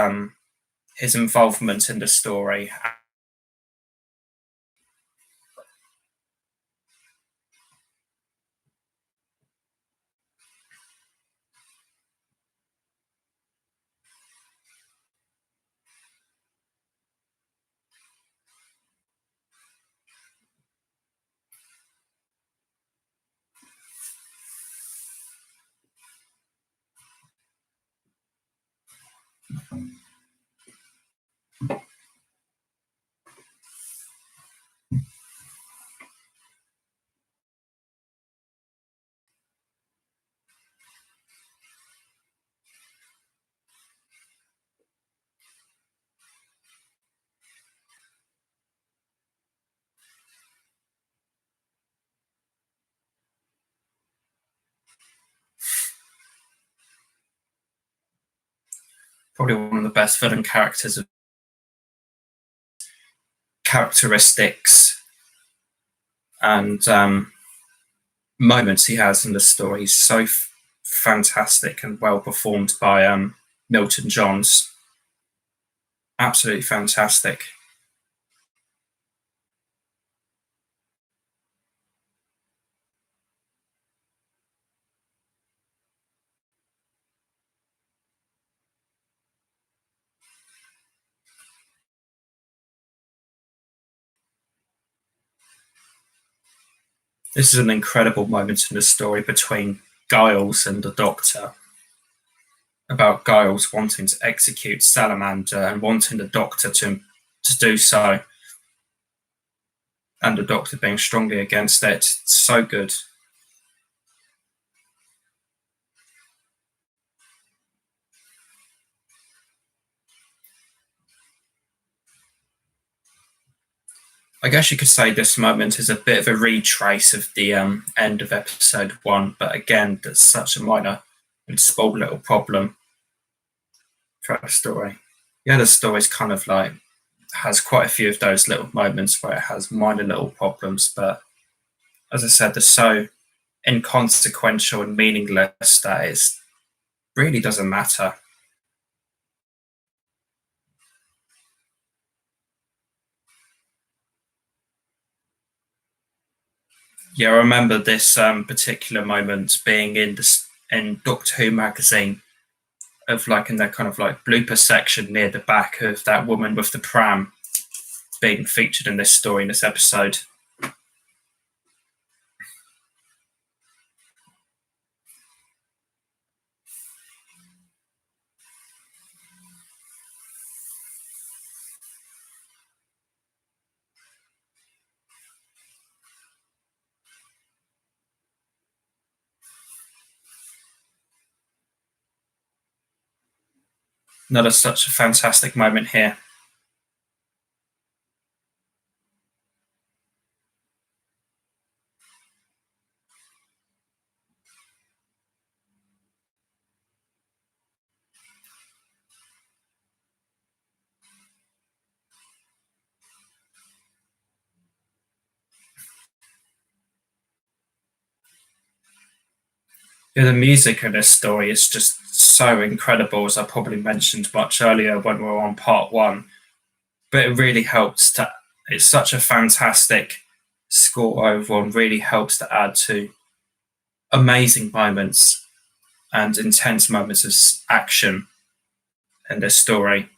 his involvement in the story. probably one of the best villain characters of characteristics and moments he has in the story. He's so fantastic and well performed by Milton Johns. Absolutely fantastic. This is an incredible moment in the story between Giles and the Doctor, about Giles wanting to execute Salamander and wanting the Doctor to do so, and the Doctor being strongly against it. It's so good. I guess you could say this moment is a bit of a retrace of the end of episode 1, but again, that's such a minor and small little problem throughout the story. Yeah, the story's kind of like has quite a few of those little moments where it has minor little problems, but as I said, they're so inconsequential and meaningless that it really doesn't matter. Yeah, I remember this particular moment being in Doctor Who magazine, of like in their kind of like blooper section near the back of that woman with the pram being featured in this story in this episode. Another such a fantastic moment here. Yeah, the music in this story is just so incredible, as I probably mentioned much earlier when we were on part 1. But it really helps to. It's such a fantastic score overall, and really helps to add to amazing moments and intense moments of action in this story.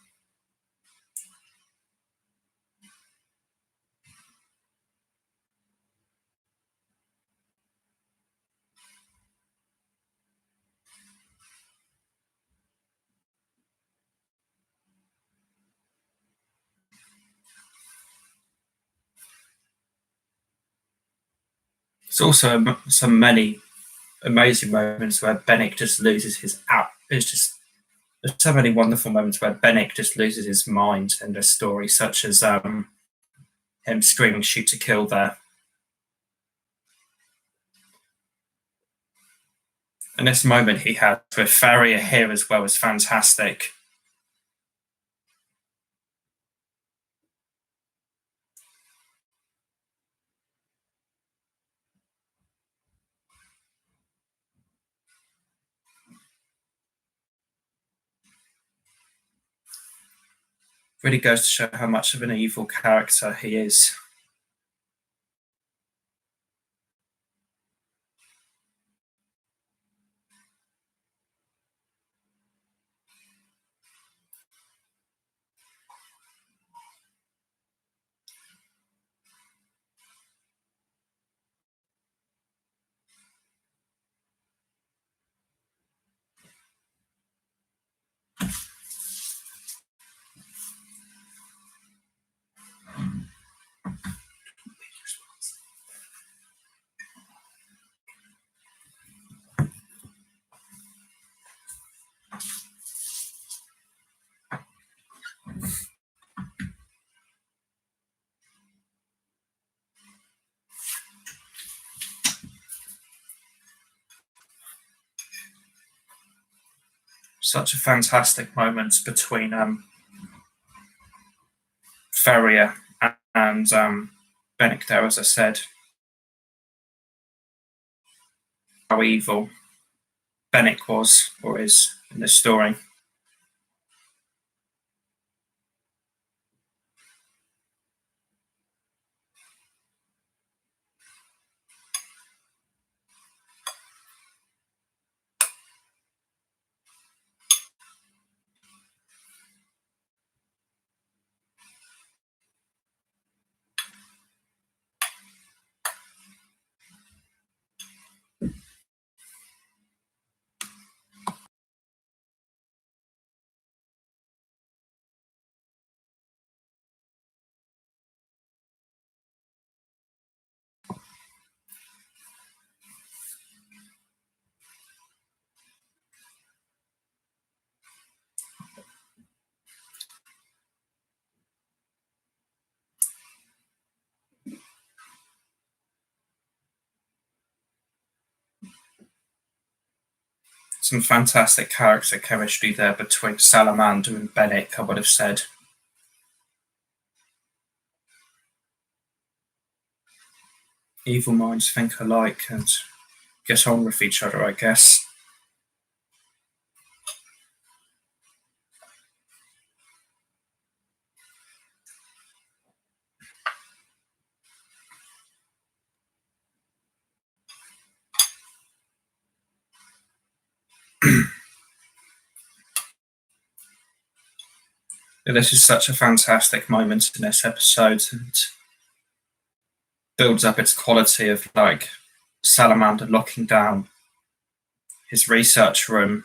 There's also some many amazing moments where Bennick just loses his app. It's just there's so many wonderful moments where Bennick just loses his mind in this story, such as him screaming "shoot to kill" there. And this moment he had with Farrier here as well was fantastic. Really goes to show how much of an evil character he is. Such a fantastic moment between Ferrier and Bennick there, as I said. How evil Bennick was or is in this story. Some fantastic character chemistry there between Salamander and Bennick, I would have said. Evil minds think alike and get on with each other, I guess. This is such a fantastic moment in this episode and builds up its quality of like Salamander locking down his research room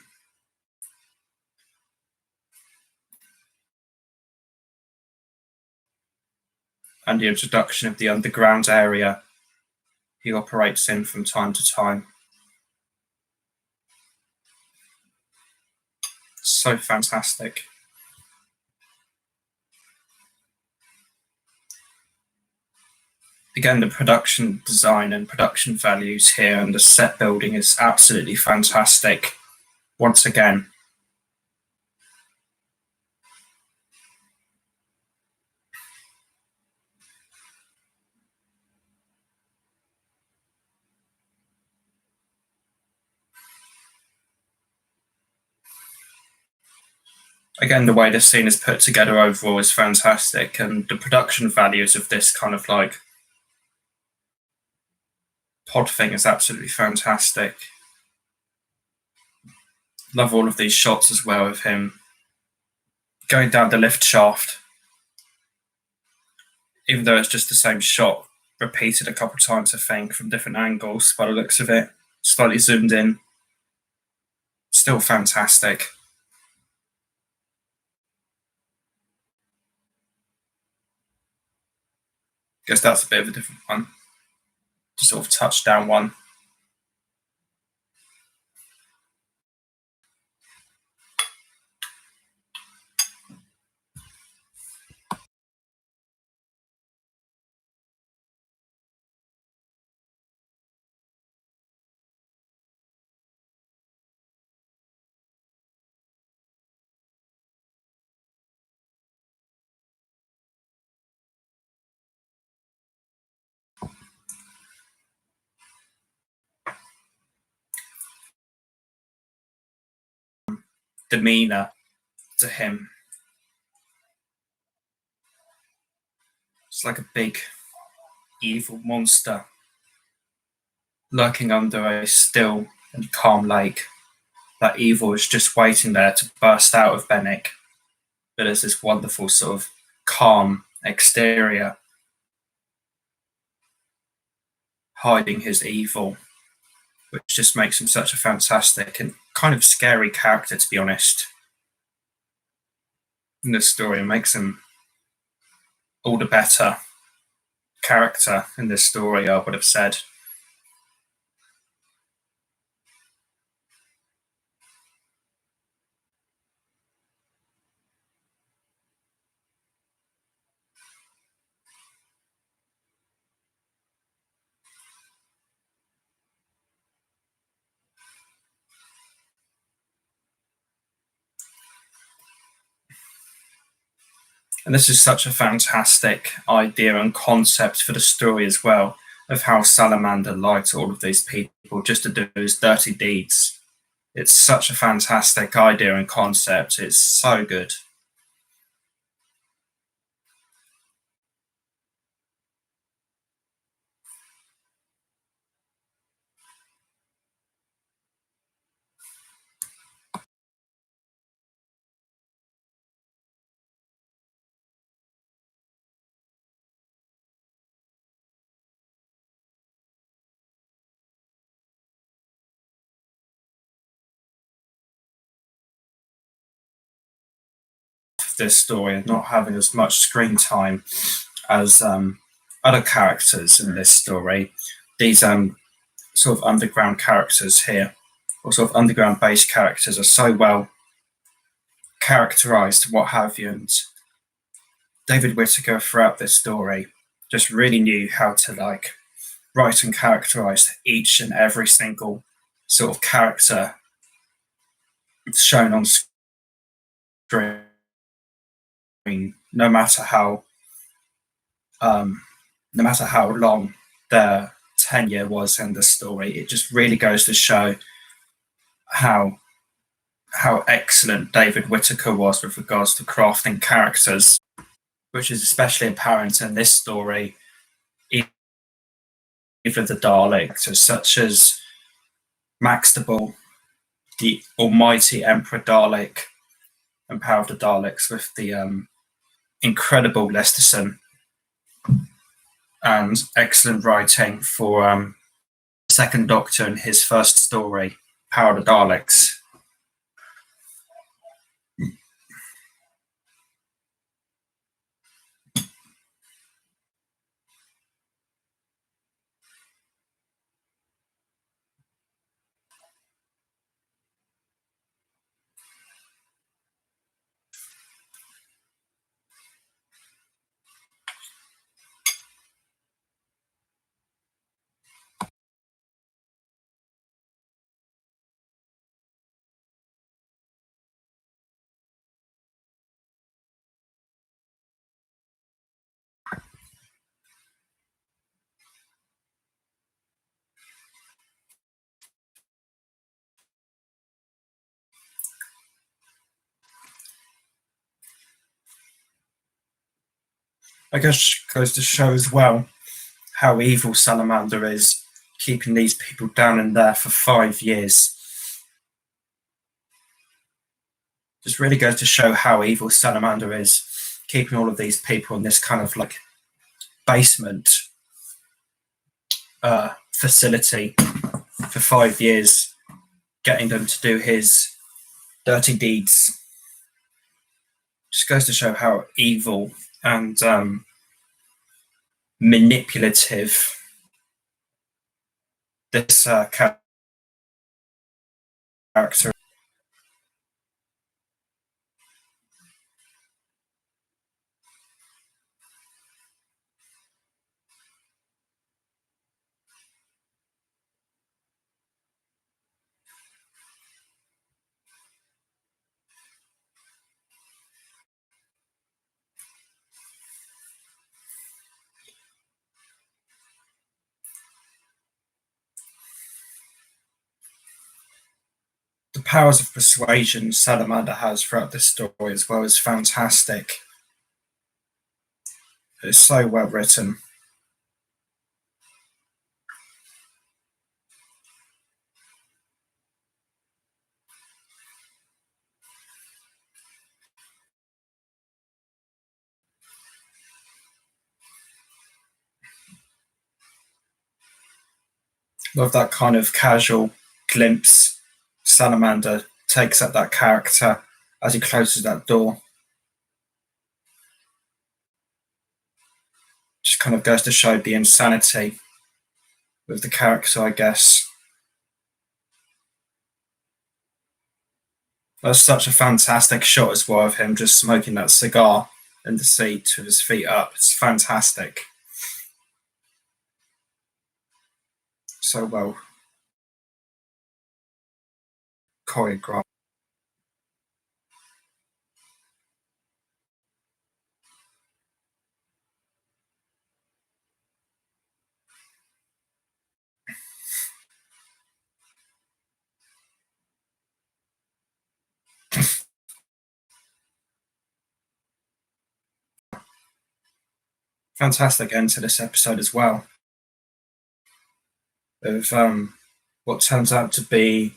and the introduction of the underground area he operates in from time to time. So fantastic. Again, the production design and production values here and the set building is absolutely fantastic. Once again, the way this scene is put together overall is fantastic, and the production values of this kind of like pod thing is absolutely fantastic. Love all of these shots as well of him going down the lift shaft, even though it's just the same shot repeated a couple of times, I think, from different angles by the looks of it, slightly zoomed in. Still fantastic. Guess that's a bit of a different one. Just sort of touchdown one. Demeanor to him. It's like a big evil monster lurking under a still and calm lake. That evil is just waiting there to burst out of Bennick. But there's this wonderful sort of calm exterior hiding his evil, which just makes him such a fantastic and kind of scary character, to be honest, in this story. It makes him all the better character in this story, I would have said. And this is such a fantastic idea and concept for the story as well, of how Salamander lied to all of these people just to do his dirty deeds. It's such a fantastic idea and concept. It's so good. This story and not having as much screen time as other characters in this story. These sort of underground characters here, or sort of underground based characters, are so well characterized, what have you. And David Whitaker throughout this story just really knew how to like write and characterize each and every single sort of character shown on screen, no matter how no matter how long their tenure was in the story. It just really goes to show how excellent David Whitaker was with regards to crafting characters, which is especially apparent in this story. Even the Daleks, such as Maxtable, the almighty Emperor Dalek, and Power of the Daleks, with the incredible Lesterson and excellent writing for the Second Doctor in his first story, Power of the Daleks. I guess goes to show as well how evil Salamander is, keeping these people down in there for 5 years. Just really goes to show how evil Salamander is, keeping all of these people in this kind of like basement facility for 5 years, getting them to do his dirty deeds. Just goes to show how evil and manipulative this character. The powers of persuasion Salamander has throughout this story as well is fantastic. It's so well written. Love that kind of casual glimpse Salamander takes at that character as he closes that door. Just kind of goes to show the insanity with the character, I guess. That's such a fantastic shot as well of him just smoking that cigar in the seat with his feet up. It's fantastic. So well choreographed. fantastic end to this episode as well, of what turns out to be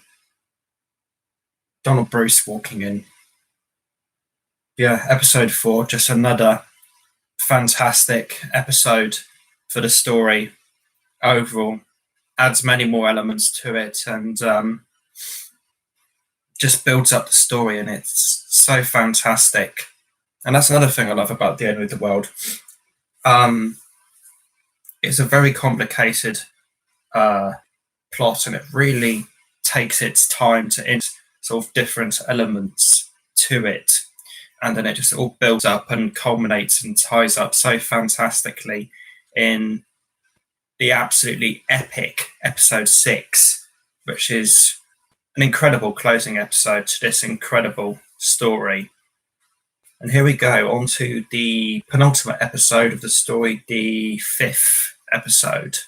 Donald Bruce walking in. Yeah, episode 4, just another fantastic episode for the story overall. Adds many more elements to it, and just builds up the story, and it's so fantastic. And that's another thing I love about The End of the World. It's a very complicated plot, and it really takes its time to sort of different elements to it, and then it just all builds up and culminates and ties up so fantastically in the absolutely epic episode 6, which is an incredible closing episode to this incredible story. And here we go on to the penultimate episode of the story, the 5th episode.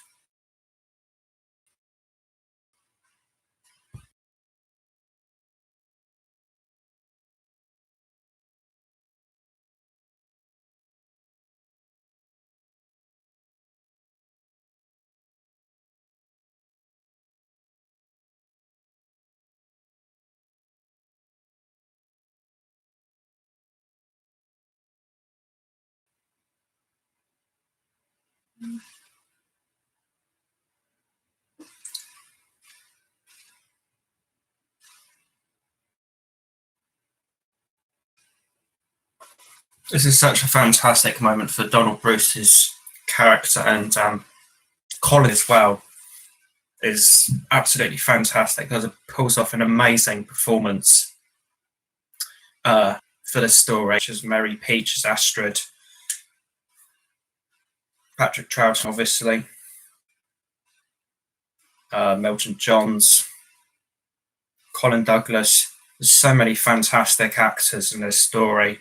This is such a fantastic moment for Donald Bruce's character, and Colin as well is absolutely fantastic. It pulls off an amazing performance for the story, which is Mary Peach as Astrid, Patrick Troughton, obviously, Milton Johns, Colin Douglas. There's so many fantastic actors in this story.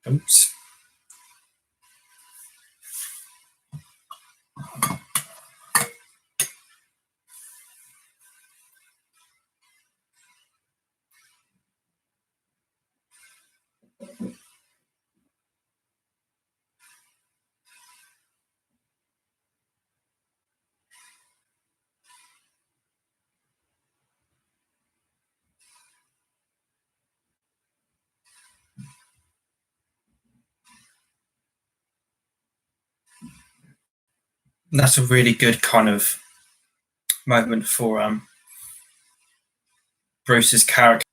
Oops. That's a really good kind of moment for Bruce's character.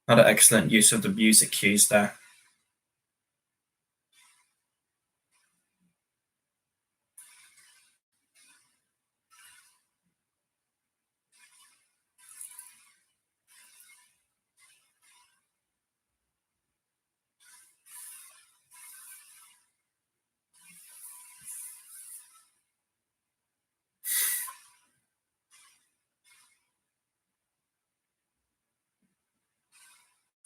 Another excellent use of the music cues there.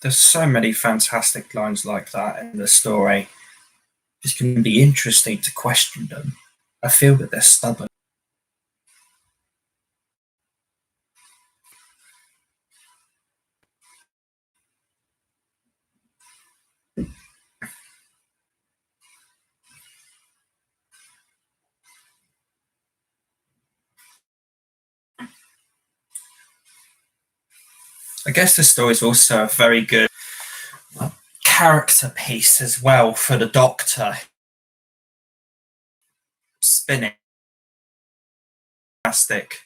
There's so many fantastic lines like that in the story. It's going to be interesting to question them. I feel that they're stubborn. I guess the story is also a very good character piece as well for the Doctor. Spinning fantastic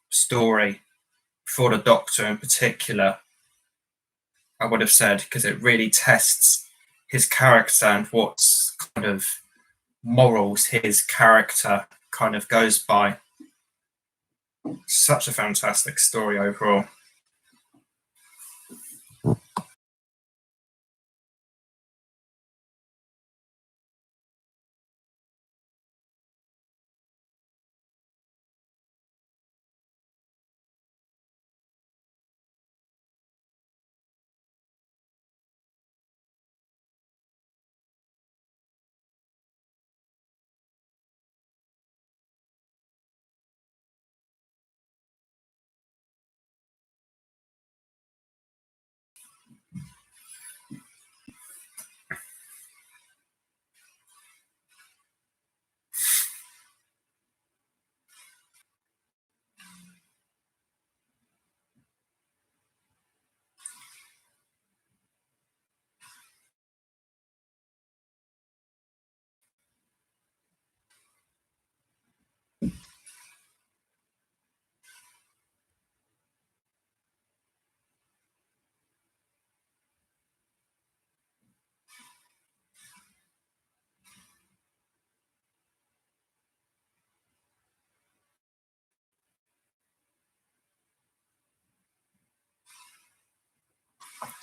story for the Doctor in particular, I would have said, because it really tests his character and what kind of morals his character kind of goes by. Such a fantastic story overall.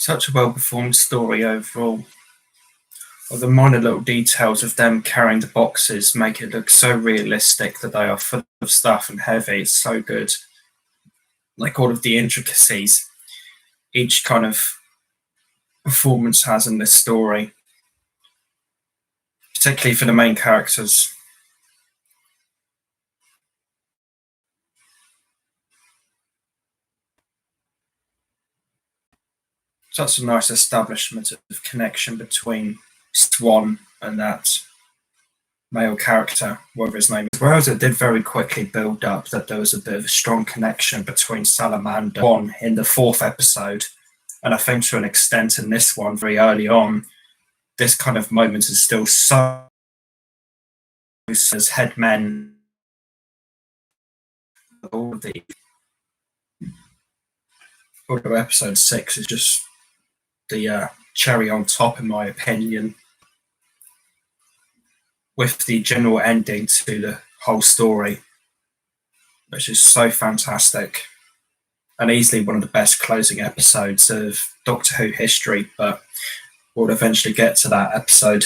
Such a well performed story overall. Well, the minor little details of them carrying the boxes make it look so realistic that they are full of stuff and heavy. It's so good. Like all of the intricacies each kind of performance has in this story, particularly for the main characters. Such a nice establishment of connection between Swan and that male character, whatever his name is. Whereas it did very quickly build up that there was a bit of a strong connection between Salamander and Swan in the fourth episode. And I think to an extent in this one, very early on, this kind of moment is still so as headmen. All of episode 6 is just the cherry on top, in my opinion, with the general ending to the whole story, which is so fantastic and easily one of the best closing episodes of Doctor Who history. But we'll eventually get to that episode.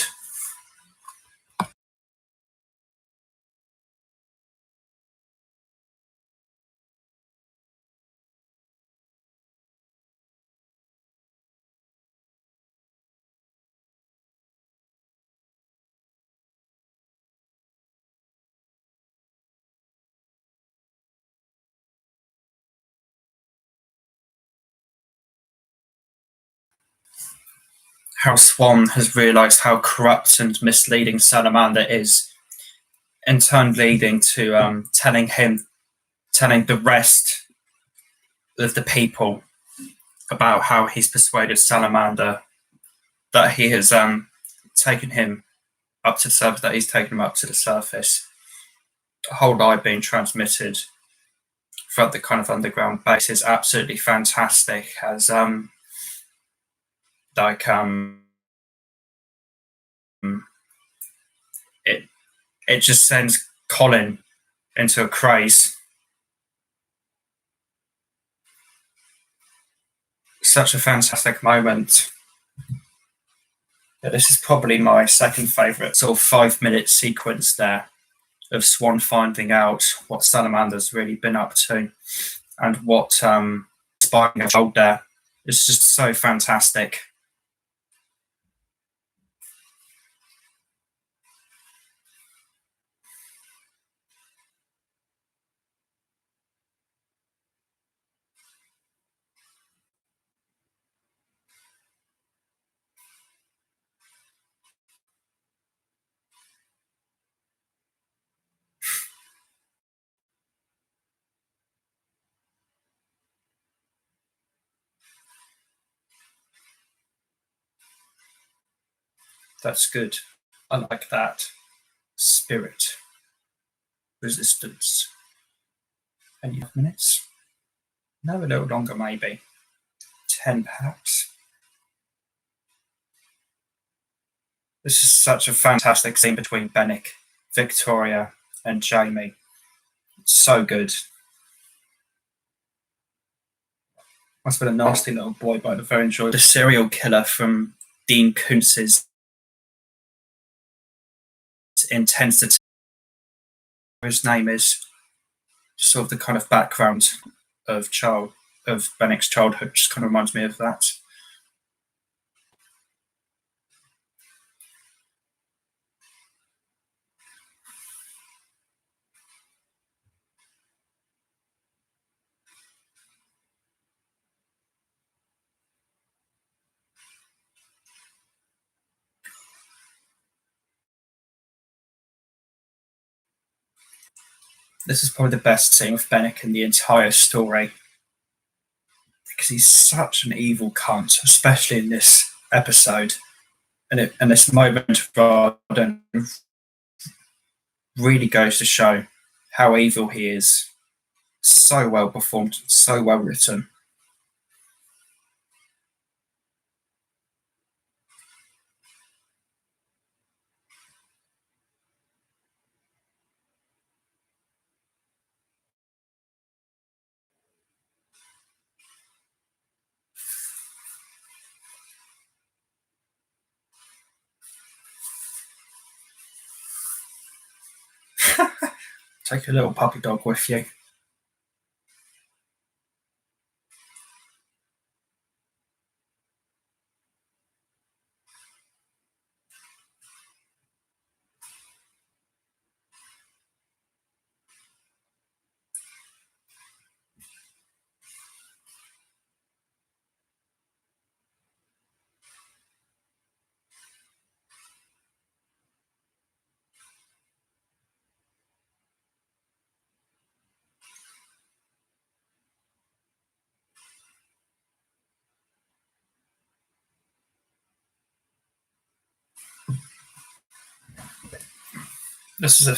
How Swan has realised how corrupt and misleading Salamander is, in turn leading to telling the rest of the people about how he's persuaded Salamander that he has taken him up to the surface, that he's taken him up to the surface. The whole lie being transmitted throughout the kind of underground base is absolutely fantastic. As it it just sends Colin into a craze. Such a fantastic moment. Yeah, this is probably my second favourite sort of 5-minute sequence there of Swan finding out what Salamander's really been up to and what spying has told there. It's just so fantastic. That's good. I like that. Spirit. Resistance. Any minutes? No, a little longer maybe. 10 perhaps. This is such a fantastic scene between Bennick, Victoria, and Jamie. It's so good. Must have been a nasty little boy, but I very enjoyed the serial killer from Dean Koontz's intensity. His name is sort of the kind of background of Bennick's childhood, just kind of reminds me of that. This is probably the best scene with Bennick in the entire story, because he's such an evil cunt, especially in this episode. And this moment of Garden really goes to show how evil he is. So well performed, so well written. Take your little puppy dog with you. This is a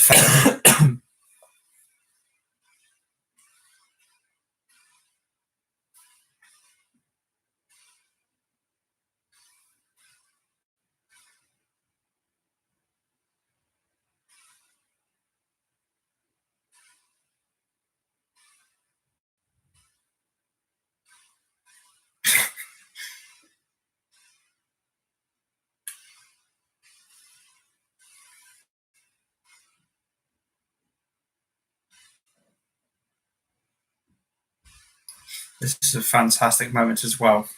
this is a fantastic moment as well,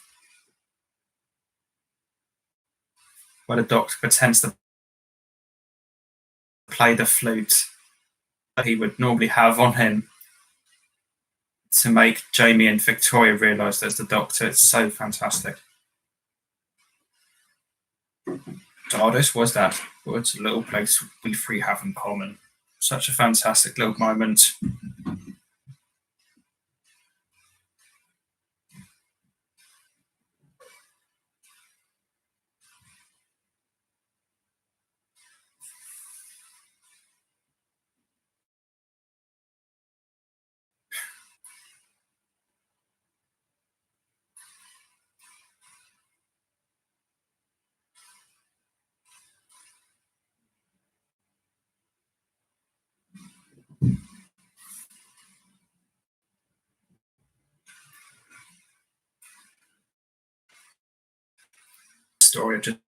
where the doctor pretends to play the flute that he would normally have on him to make Jamie and Victoria realise there's the doctor. It's so fantastic. TARDIS, was that? What's a little place we three have in common? Such a fantastic little moment. Story just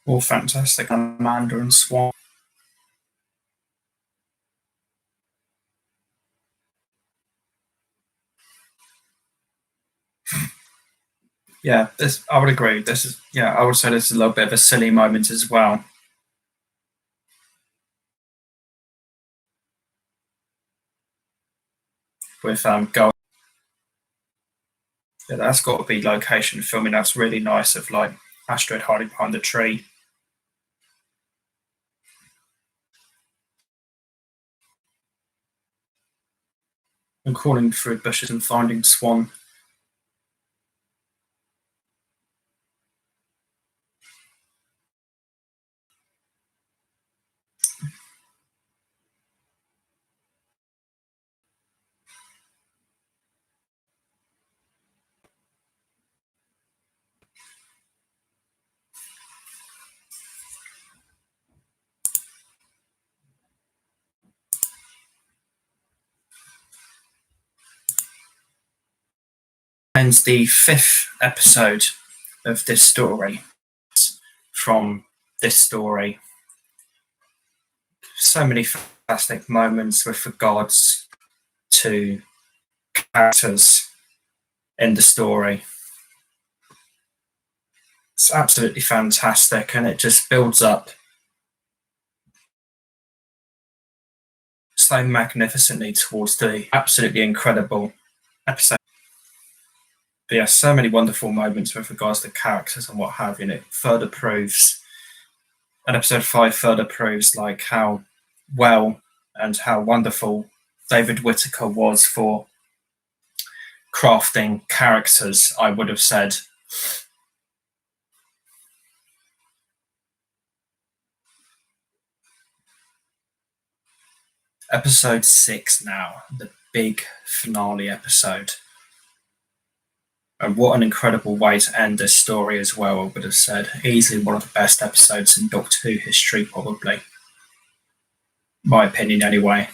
all fantastic. Amanda and Swan. Yeah, this I would agree. This is I would say this is a little bit of a silly moment as well. With Gold. Yeah, that's got to be location filming. That's really nice of like Astrid hiding behind the tree and crawling through bushes and finding Swan. And the fifth episode of this story, from this story, so many fantastic moments with regards to characters in the story. It's absolutely fantastic, and it just builds up so magnificently towards the absolutely incredible episode. But yeah, so many wonderful moments with regards to characters and what have you. And it further proves, and episode 5 further proves like how well and how wonderful David Whittaker was for crafting characters, I would have said. Episode 6 now, the big finale episode. And what an incredible way to end this story as well, I would have said. Easily one of the best episodes in Doctor Who history, probably. My opinion, anyway.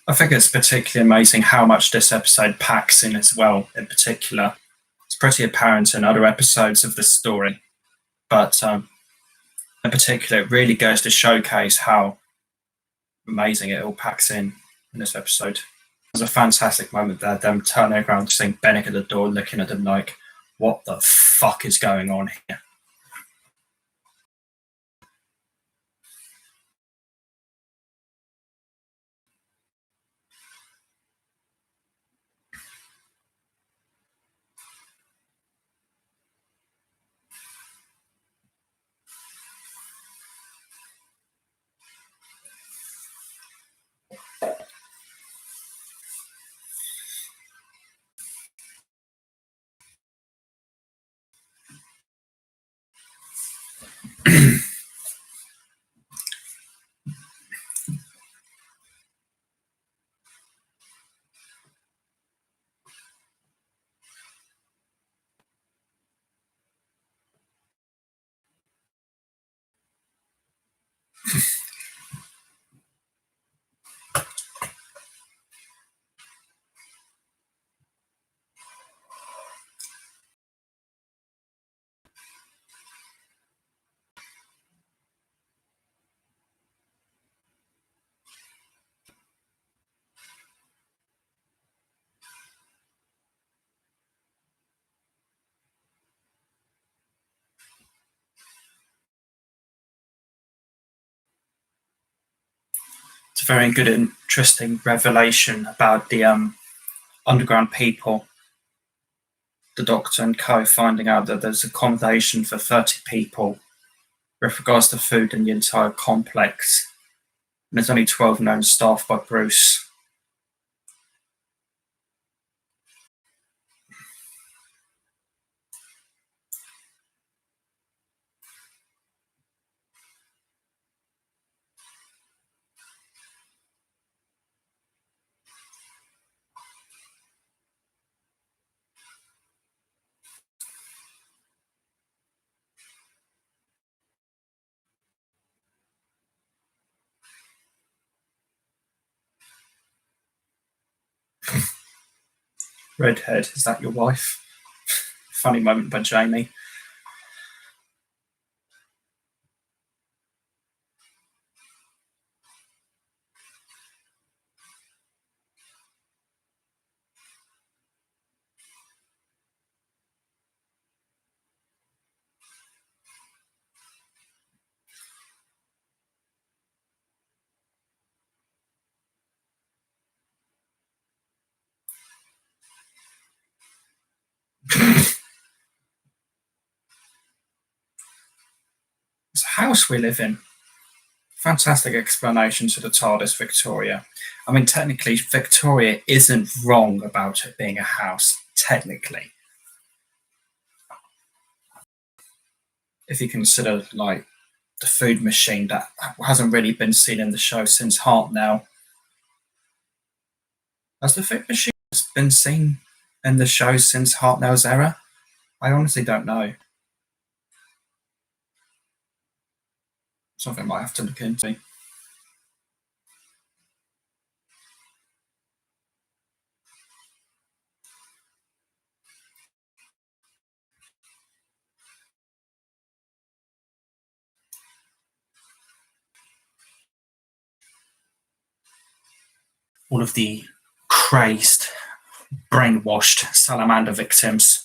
I think it's particularly amazing how much this episode packs in as well, in particular. It's pretty apparent in other episodes of the story, but in particular, it really goes to showcase how amazing it all packs in this episode. There's a fantastic moment there, them turning around, seeing Bennett at the door, looking at them like, what the fuck is going on here? It's a very good, interesting revelation about the underground people. The Doctor and co finding out that there's accommodation for 30 people with regards to food in the entire complex. And there's only 12 known staff by Bruce. Redhead, is that your wife? Funny moment by Jamie. It's a house we live in. Fantastic explanation to the TARDIS Victoria. I mean, technically, Victoria isn't wrong about it being a house, technically. if you consider like the food machine that hasn't really been seen in the show since Hartnell. Has the food machine been seen in the show since Hartnell's era? I honestly don't know. Something I might have to look into. All of the crazed, brainwashed salamander victims